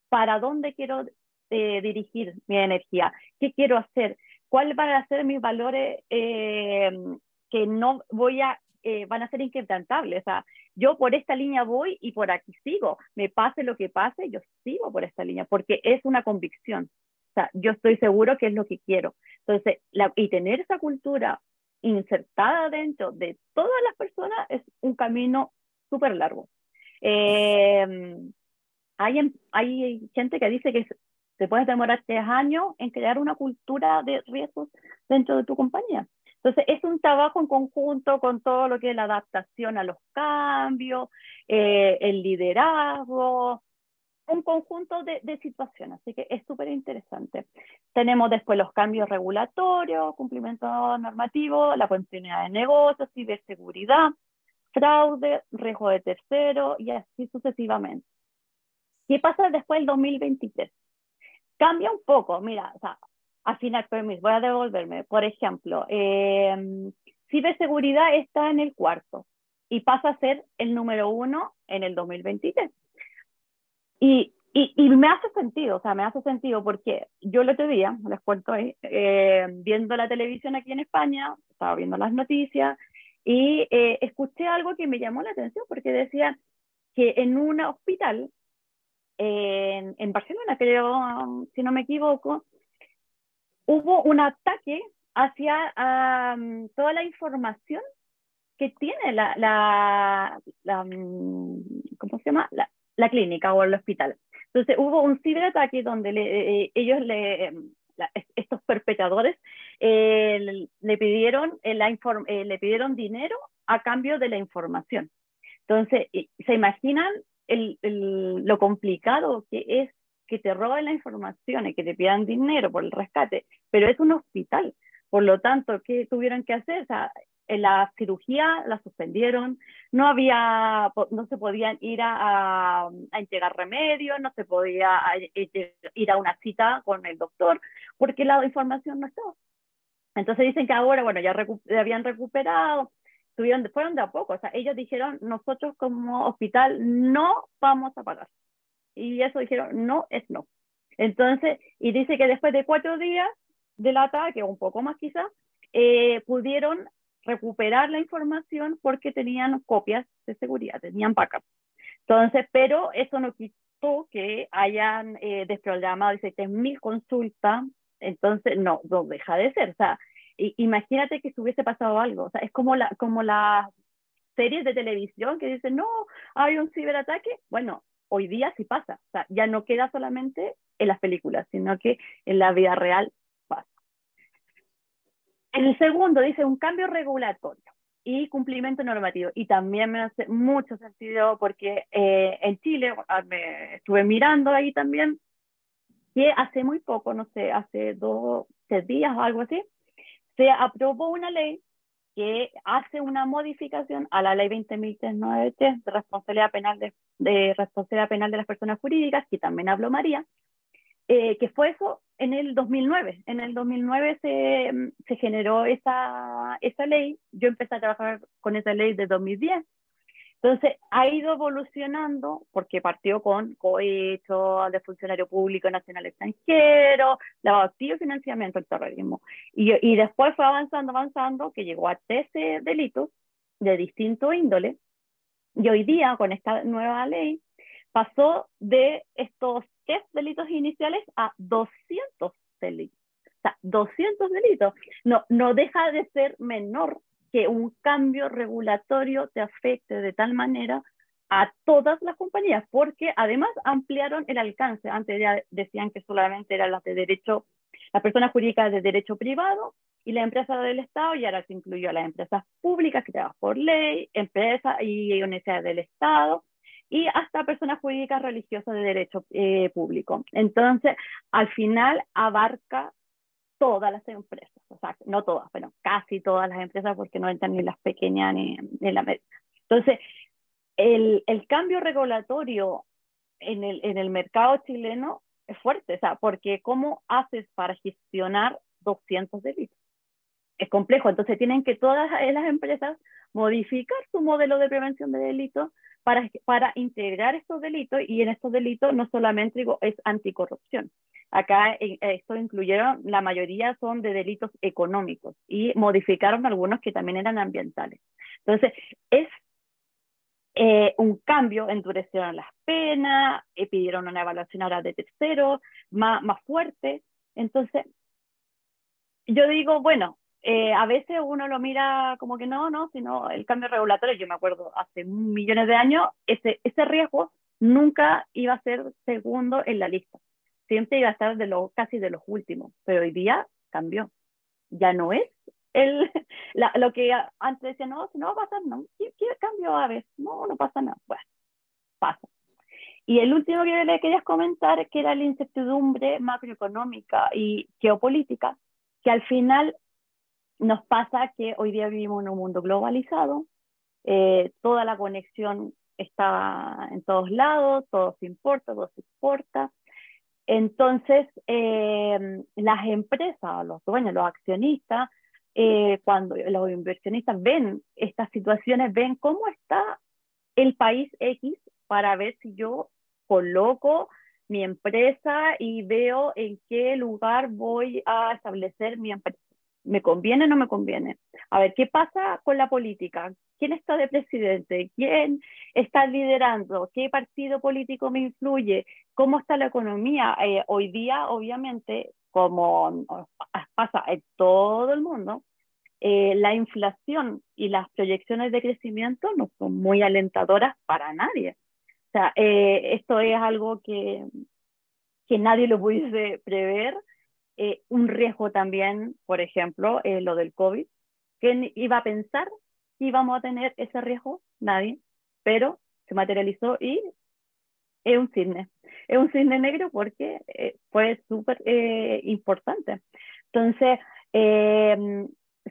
para dónde quiero dirigir mi energía, qué quiero hacer, cuáles van a ser mis valores que no voy a, van a ser inquebrantables. O sea, yo por esta línea voy y por aquí sigo. Me pase lo que pase, yo sigo por esta línea porque es una convicción. O sea, yo estoy seguro que es lo que quiero. Entonces, y tener esa cultura insertada dentro de todas las personas es un camino súper largo. Hay gente que dice que te puedes demorar 3 años en crear una cultura de riesgos dentro de tu compañía. Entonces, es un trabajo en conjunto con todo lo que es la adaptación a los cambios, el liderazgo, un conjunto de situaciones. Así que es súper interesante. Tenemos después los cambios regulatorios, cumplimiento normativo, la continuidad de negocios, ciberseguridad, fraude, riesgo de tercero y así sucesivamente. ¿Qué pasa después del 2023? Cambia un poco, mira, o sea, al final, permiso, voy a devolverme. Por ejemplo, ciberseguridad está en el 4º y pasa a ser el número 1 en el 2023. Y me hace sentido, o sea, me hace sentido porque yo el otro día, les cuento ahí, viendo la televisión aquí en España, estaba viendo las noticias y escuché algo que me llamó la atención porque decía que en un hospital en Barcelona, creo, si no me equivoco, hubo un ataque hacia toda la información que tiene ¿cómo se llama? La clínica o el hospital. Entonces hubo un ciberataque donde estos perpetradores le pidieron dinero a cambio de la información. Entonces, ¿se imaginan lo complicado que es que te roben la información y que te pidan dinero por el rescate? Pero es un hospital, por lo tanto, ¿qué tuvieron que hacer? O sea, la cirugía la suspendieron, no se podían ir a entregar remedios, no se podía ir a una cita con el doctor, porque la información no estaba. Entonces dicen que ahora, bueno, ya habían recuperado, fueron de a poco, o sea, ellos dijeron, nosotros como hospital no vamos a pagar. Y eso dijeron, no es no. Entonces, y dice que después de 4 días del ataque, un poco más quizás, pudieron recuperar la información porque tenían copias de seguridad, tenían backup. Entonces, pero eso no quitó que hayan desprogramado 16.000 consultas, entonces no deja de ser, o sea, imagínate que si hubiese pasado algo, o sea, es como las series de televisión que dicen, no, hay un ciberataque, bueno, hoy día sí pasa, o sea, ya no queda solamente en las películas, sino que en la vida real pasa. En el segundo dice un cambio regulatorio y cumplimiento normativo, y también me hace mucho sentido porque en Chile, me estuve mirando ahí también, que hace muy poco, no sé, hace 3 días o algo así, se aprobó una ley que hace una modificación a la ley 20.393 de responsabilidad penal de responsabilidad penal de las personas jurídicas, que también habló María, que fue eso en el 2009. En el 2009 se generó esa ley. Yo empecé a trabajar con esa ley de 2010 Entonces, ha ido evolucionando porque partió con cohecho de funcionario público nacional extranjero, lavado activo y financiamiento del terrorismo. Y después fue avanzando, que llegó a 13 delitos de distinto índole. Y hoy día, con esta nueva ley, pasó de estos 10 delitos iniciales a 200 delitos. O sea, 200 delitos. No deja de ser menor que un cambio regulatorio te afecte de tal manera a todas las compañías, porque además ampliaron el alcance. Antes ya decían que solamente eran las de derecho, las personas jurídicas de derecho privado y la empresa del Estado, y ahora se incluyó a las empresas públicas creadas por ley, empresas y universidades del Estado, y hasta personas jurídicas religiosas de derecho público. Entonces, al final abarca todas las empresas, o sea, no todas, pero casi todas las empresas, porque no entran ni las pequeñas ni la media. Entonces, el cambio regulatorio en el mercado chileno es fuerte, o sea, porque ¿cómo haces para gestionar 200 delitos? Es complejo, entonces tienen que todas las empresas modificar su modelo de prevención de delitos para integrar estos delitos, y en estos delitos no solamente digo, es anticorrupción. Acá esto incluyeron, la mayoría son de delitos económicos y modificaron algunos que también eran ambientales. Entonces, es un cambio, endurecieron las penas, pidieron una evaluación ahora de terceros, más fuerte. Entonces, yo digo, bueno, a veces uno lo mira como que no, sino el cambio regulatorio, yo me acuerdo hace millones de años, ese riesgo nunca iba a ser segundo en la lista, siempre iba a estar casi de los últimos, pero hoy día cambió, ya no es lo que antes decía, no, si no va a pasar, no, ¿qué cambio va a haber? No pasa nada, bueno, pasa. Y el último que le quería comentar, que era la incertidumbre macroeconómica y geopolítica, que al final nos pasa que hoy día vivimos en un mundo globalizado, toda la conexión está en todos lados, todo se importa, todo se exporta. Entonces, las empresas, los dueños, los accionistas, cuando los inversionistas ven estas situaciones, ven cómo está el país X para ver si yo coloco mi empresa y veo en qué lugar voy a establecer mi empresa. ¿Me conviene o no me conviene? A ver, ¿qué pasa con la política? ¿Quién está de presidente? ¿Quién está liderando? ¿Qué partido político me influye? ¿Cómo está la economía? Hoy día, obviamente, como pasa en todo el mundo, la inflación y las proyecciones de crecimiento no son muy alentadoras para nadie. O sea, esto es algo que nadie lo pudiese prever. Un riesgo también, por ejemplo, lo del COVID. ¿Quién iba a pensar que íbamos a tener ese riesgo? Nadie, pero se materializó y es un cisne negro porque fue súper importante. Entonces,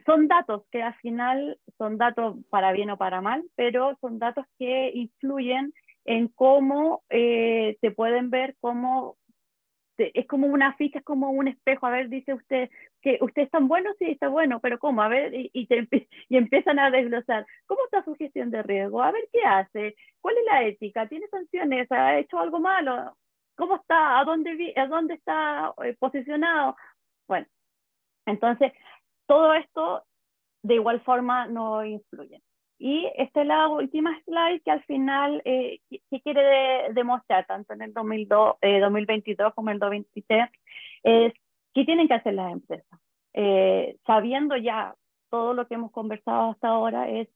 son datos que al final son datos para bien o para mal, pero son datos que influyen en cómo se pueden ver, cómo es como una ficha, es como un espejo. A ver, dice usted que usted es tan bueno, sí, está bueno, pero ¿cómo? A ver, y empiezan a desglosar. ¿Cómo está su gestión de riesgo? A ver, ¿qué hace? ¿Cuál es la ética? ¿Tiene sanciones? ¿Ha hecho algo malo? ¿Cómo está? ¿A dónde está posicionado? Bueno, entonces, todo esto de igual forma no influye. Y esta es la última slide que al final, ¿qué quiere demostrar tanto en el 2022 como en el 2023? Es qué tienen que hacer las empresas. Sabiendo ya todo lo que hemos conversado hasta ahora, es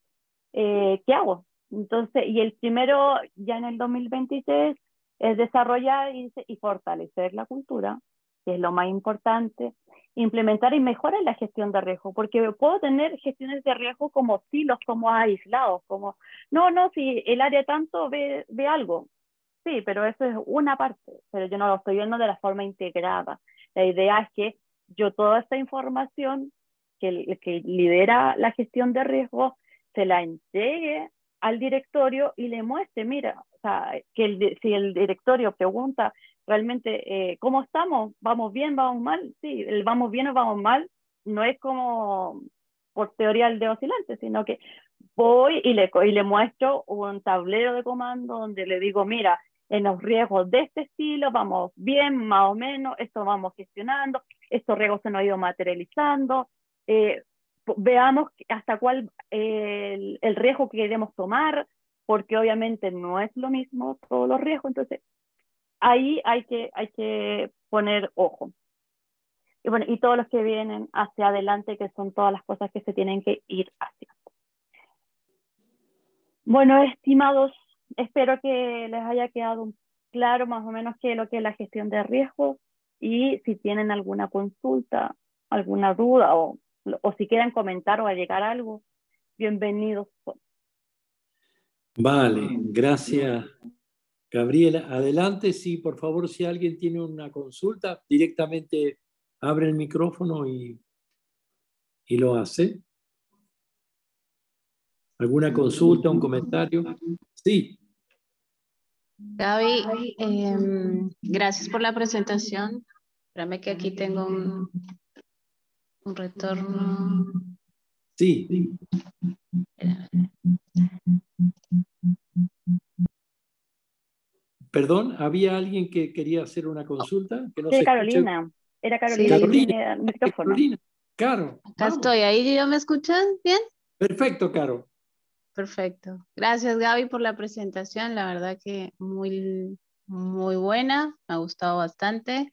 ¿qué hago? Entonces, y el primero, ya en el 2023, es desarrollar y fortalecer la cultura, que es lo más importante, implementar y mejorar la gestión de riesgo, porque puedo tener gestiones de riesgo como silos, como aislados, como, no, si el área tanto ve algo, sí, pero eso es una parte, pero yo no lo estoy viendo de la forma integrada. La idea es que yo toda esta información que lidera la gestión de riesgo se la entregue al directorio y le muestre, mira, o sea, si el directorio pregunta realmente cómo estamos, vamos bien, vamos mal, sí, el vamos bien o vamos mal no es como por teoría del de oscilante, sino que voy y le muestro un tablero de comando donde le digo, mira, en los riesgos de este estilo vamos bien, más o menos, esto vamos gestionando, estos riesgos se nos han ido materializando, veamos hasta cuál el riesgo que queremos tomar, porque obviamente no es lo mismo todos los riesgos, entonces ahí hay que poner ojo. Y bueno, y todos los que vienen hacia adelante, que son todas las cosas que se tienen que ir haciendo. Bueno, estimados, espero que les haya quedado claro más o menos qué es lo que es la gestión de riesgos, y si tienen alguna consulta, alguna duda o si quieren comentar o agregar algo, bienvenidos. Vale, gracias, Gabriela. Adelante, sí, por favor, si alguien tiene una consulta, directamente abre el micrófono y lo hace. ¿Alguna consulta, un comentario? Sí. Gaby, gracias por la presentación. Espérame que aquí tengo un retorno. Sí. Perdón, ¿había alguien que quería hacer una consulta? Que no Sí, se Carolina. escuche. Era Carolina, que Carolina, tenía el micrófono. Carolina, Caro. Acá Vamos. estoy, ¿ahí ya me escuchan bien? Perfecto, Caro. Perfecto. Gracias, Gaby, por la presentación. La verdad que muy, muy buena. Me ha gustado bastante.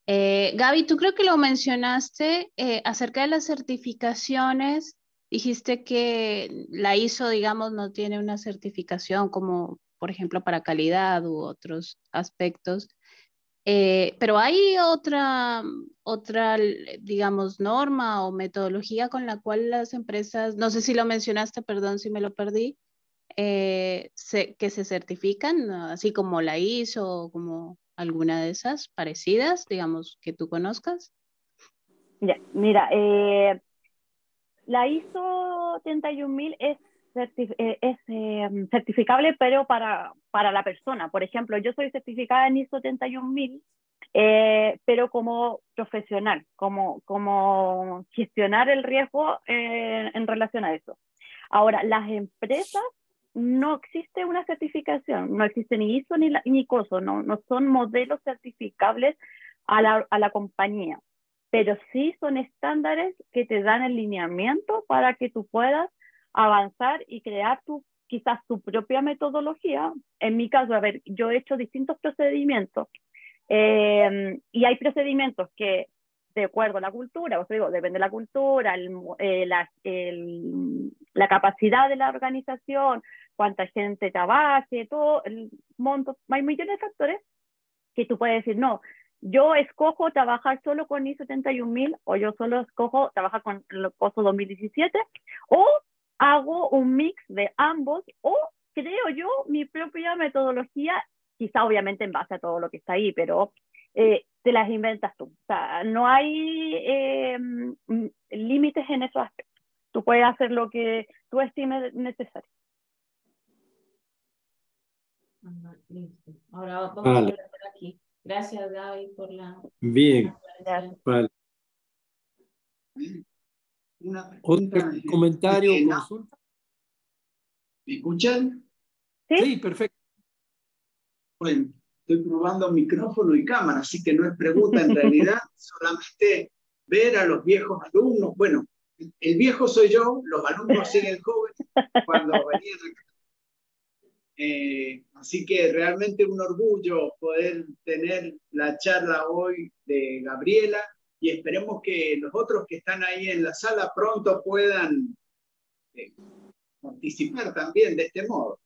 Gaby, tú creo que lo mencionaste acerca de las certificaciones. Dijiste que la ISO, digamos, no tiene una certificación como, por ejemplo, para calidad u otros aspectos. Pero hay otra, digamos, norma o metodología con la cual las empresas, no sé si lo mencionaste, perdón si me lo perdí, que se certifican, ¿no? Así como la ISO o como alguna de esas parecidas, digamos, que tú conozcas. Ya, mira, la ISO 31000 es certificable, pero para la persona. Por ejemplo, yo soy certificada en ISO 31000, pero como profesional, como gestionar el riesgo en relación a eso. Ahora, las empresas, no existe una certificación, no existe ni ISO ni COSO, no son modelos certificables a la compañía, pero sí son estándares que te dan el lineamiento para que tú puedas avanzar y crear quizás tu propia metodología. En mi caso, a ver, yo he hecho distintos procedimientos, y hay procedimientos que, de acuerdo a la cultura, os digo, depende de la cultura, la capacidad de la organización, cuánta gente trabaje, todo el monto, hay millones de factores que tú puedes decir, no, yo escojo trabajar solo con ISO 31000, o yo solo escojo trabajar con el COSO 2017, o hago un mix de ambos, o creo yo mi propia metodología, quizá obviamente en base a todo lo que está ahí, pero te las inventas tú. O sea, no hay límites en esos aspectos. Tú puedes hacer lo que tú estimes necesario. Listo. Ahora vamos Vale. a hablar por aquí. Gracias, Gaby, por la... Bien. Gracias. Vale. Una ¿Otro pregunta. comentario o consulta? ¿Me escuchan? ¿Sí? Sí, perfecto. Bueno, estoy probando micrófono y cámara, así que no es pregunta en realidad, solamente ver a los viejos alumnos. Bueno, el viejo soy yo, los alumnos siguen jóvenes cuando venían acá. Así que realmente un orgullo poder tener la charla hoy de Gabriela, y esperemos que los otros que están ahí en la sala pronto puedan participar también de este modo.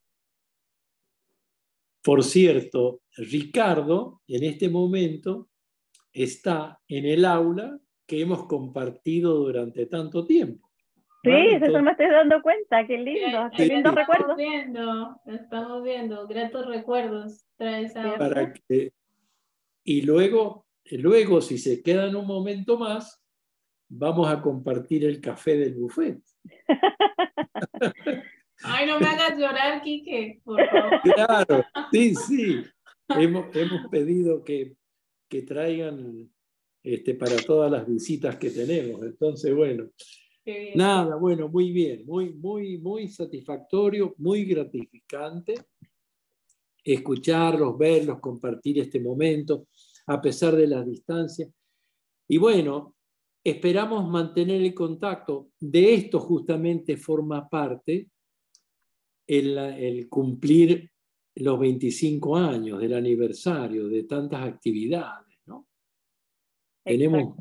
Por cierto, Ricardo en este momento está en el aula que hemos compartido durante tanto tiempo. Sí, ¿Vale? eso Entonces, me estoy dando cuenta, qué lindo, qué lindo recuerdo. Estamos viendo, gratos recuerdos trae esa ¿Cierto? para que, y luego, si se quedan un momento más, vamos a compartir el café del buffet. Ay, no me hagas llorar, Quique, por favor. Claro, sí, sí. Hemos pedido que traigan para todas las visitas que tenemos. Entonces, bueno, Nada, bueno, muy bien, muy satisfactorio, muy gratificante escucharlos, verlos, compartir este momento, a pesar de las distancias. Y bueno, esperamos mantener el contacto. De esto justamente forma parte el cumplir los 25 años del aniversario de tantas actividades, ¿no? Tenemos,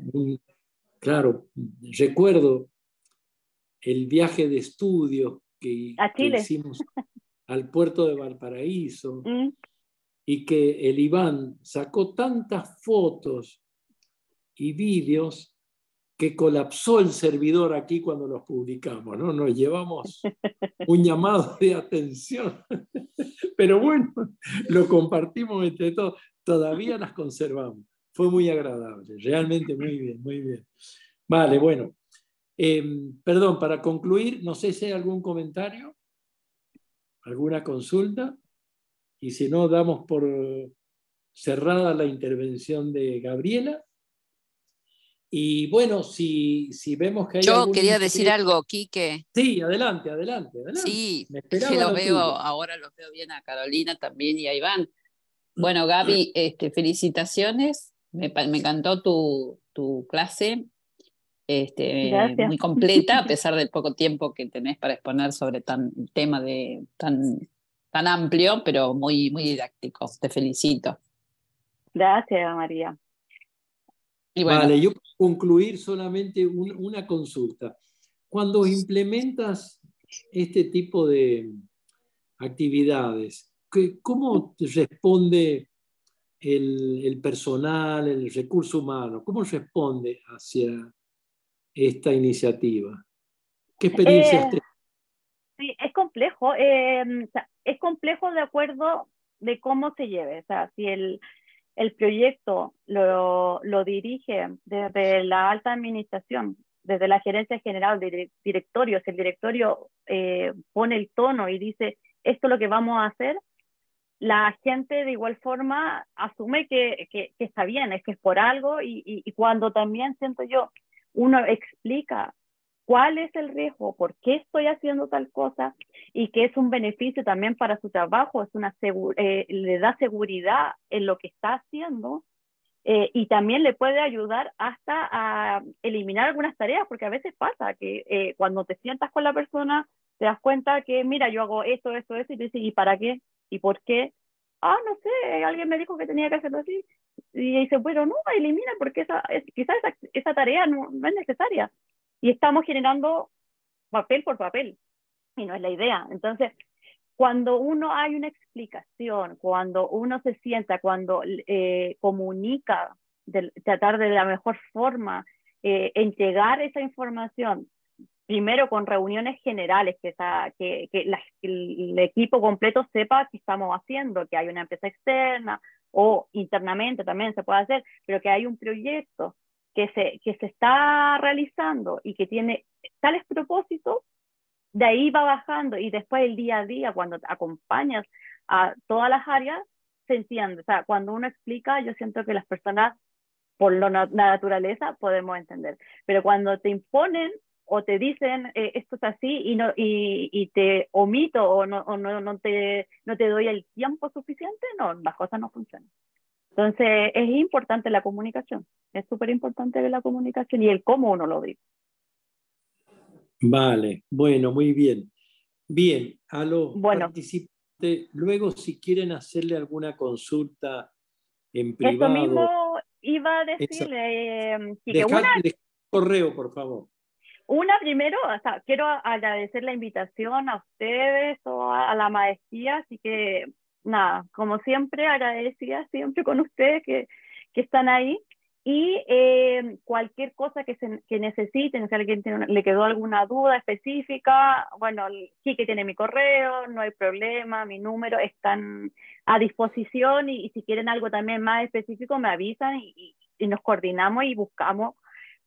claro, recuerdo el viaje de estudios que A Chile. hicimos al puerto de Valparaíso y que el Iván sacó tantas fotos y vídeos que colapsó el servidor aquí cuando los publicamos, ¿no? Nos llevamos un llamado de atención, pero bueno, lo compartimos entre todos, todavía las conservamos. Fue muy agradable, realmente muy bien, muy bien. Vale, bueno. Perdón, para concluir, no sé si hay algún comentario, alguna consulta, y si no, damos por cerrada la intervención de Gabriela. Y bueno, si vemos que hay Yo algún quería decir interés... algo, Quique. Sí, adelante. Sí, Me que esperaba los lo veo, tuyo. ahora los veo bien a Carolina también y a Iván. Bueno, Gaby, felicitaciones. Me encantó tu clase, Gracias. muy completa, a pesar del poco tiempo que tenés para exponer sobre un tema tan amplio, pero muy, muy didáctico. Te felicito. Gracias, María. Y bueno, Vale, yo para concluir solamente una consulta. Cuando implementas este tipo de actividades, ¿cómo te responde el personal, el recurso humano? ¿Cómo responde hacia esta iniciativa? ¿Qué experiencias te... Sí, es complejo. O sea, es complejo de acuerdo de cómo se lleve. O sea, si el proyecto lo dirige desde la alta administración, desde la gerencia general, de directorio, si el directorio pone el tono y dice, esto es lo que vamos a hacer, la gente de igual forma asume que está bien, es que es por algo, y cuando también siento yo, uno explica cuál es el riesgo, por qué estoy haciendo tal cosa y que es un beneficio también para su trabajo, le da seguridad en lo que está haciendo, y también le puede ayudar hasta a eliminar algunas tareas, porque a veces pasa que cuando te sientas con la persona te das cuenta que, mira, yo hago esto, esto, esto, y te dices, ¿y para qué? ¿Y por qué? Ah, no sé, alguien me dijo que tenía que hacerlo así. Y dice, bueno, no, elimina, porque quizás esa tarea no es necesaria. Y estamos generando papel por papel, y no es la idea. Entonces, cuando uno hay una explicación, cuando uno se sienta, cuando comunica, tratar de la mejor forma, entregar esa información, primero con reuniones generales, que el equipo completo sepa qué estamos haciendo, que hay una empresa externa o internamente también se puede hacer, pero que hay un proyecto que se está realizando y que tiene tales propósitos, de ahí va bajando, y después el día a día, cuando acompañas a todas las áreas, se entiende. O sea, cuando uno explica, yo siento que las personas, por la naturaleza, podemos entender. Pero cuando te imponen o te dicen esto es así, y te omito o no te doy el tiempo suficiente, no, las cosas no funcionan. Entonces, es importante la comunicación. Es súper importante la comunicación y el cómo uno lo dice. Vale, bueno, muy bien. Bien, a los Bueno, participantes, luego si quieren hacerle alguna consulta en eso privado, mismo iba a esa, decirle, que dejadle correo, por favor. una primero, o sea, quiero agradecer la invitación a ustedes o a la maestría, así que nada, como siempre, agradecida siempre con ustedes que están ahí. Y cualquier cosa que necesiten, si a alguien le quedó alguna duda específica, bueno, sí que tiene mi correo, no hay problema, mi número, están a disposición, y si quieren algo también más específico me avisan, y nos coordinamos y buscamos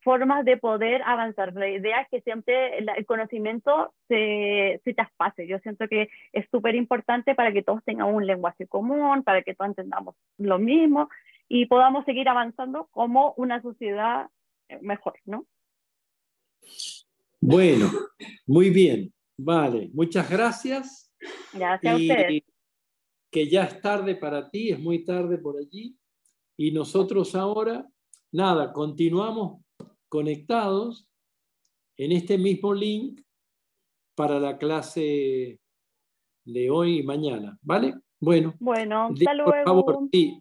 formas de poder avanzar. La idea es que siempre el conocimiento se traspase. Yo siento que es súper importante para que todos tengan un lenguaje común, para que todos entendamos lo mismo y podamos seguir avanzando como una sociedad mejor, ¿no? Bueno, muy bien. Vale, muchas gracias. Gracias a ustedes. Que ya es tarde para ti, es muy tarde por allí. Y nosotros ahora, nada, continuamos conectados en este mismo link para la clase de hoy y mañana, ¿vale? Bueno, Bueno, hasta por favor, luego. sí.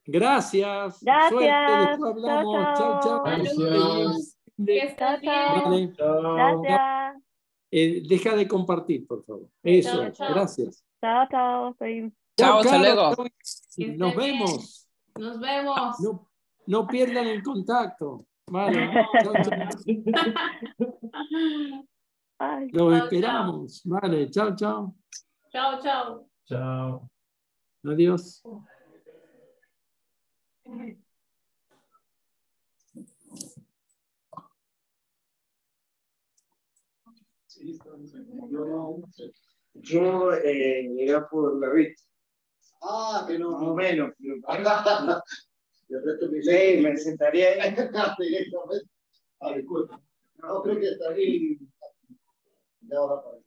Gracias. Gracias. Suerte, después Chao, hablamos. Chao, chao. Gracias. Chao, chao. Vale. Chao. Gracias. Deja de compartir, por favor. Eso, gracias. Chao, chao. Soy... Chao, hasta Caro. luego. Nos vemos. Nos vemos. No pierdan el contacto. Vale. Chao, chao. Ay. Los esperamos. Vale, chao, chao. Chao, chao. Chao. Adiós. Yo llegué por la vista. Ah, que no. Más o menos. Sí, me sentaría ahí. Directamente. Ah, disculpa. No, creo que está ahí. Ya va para ahí.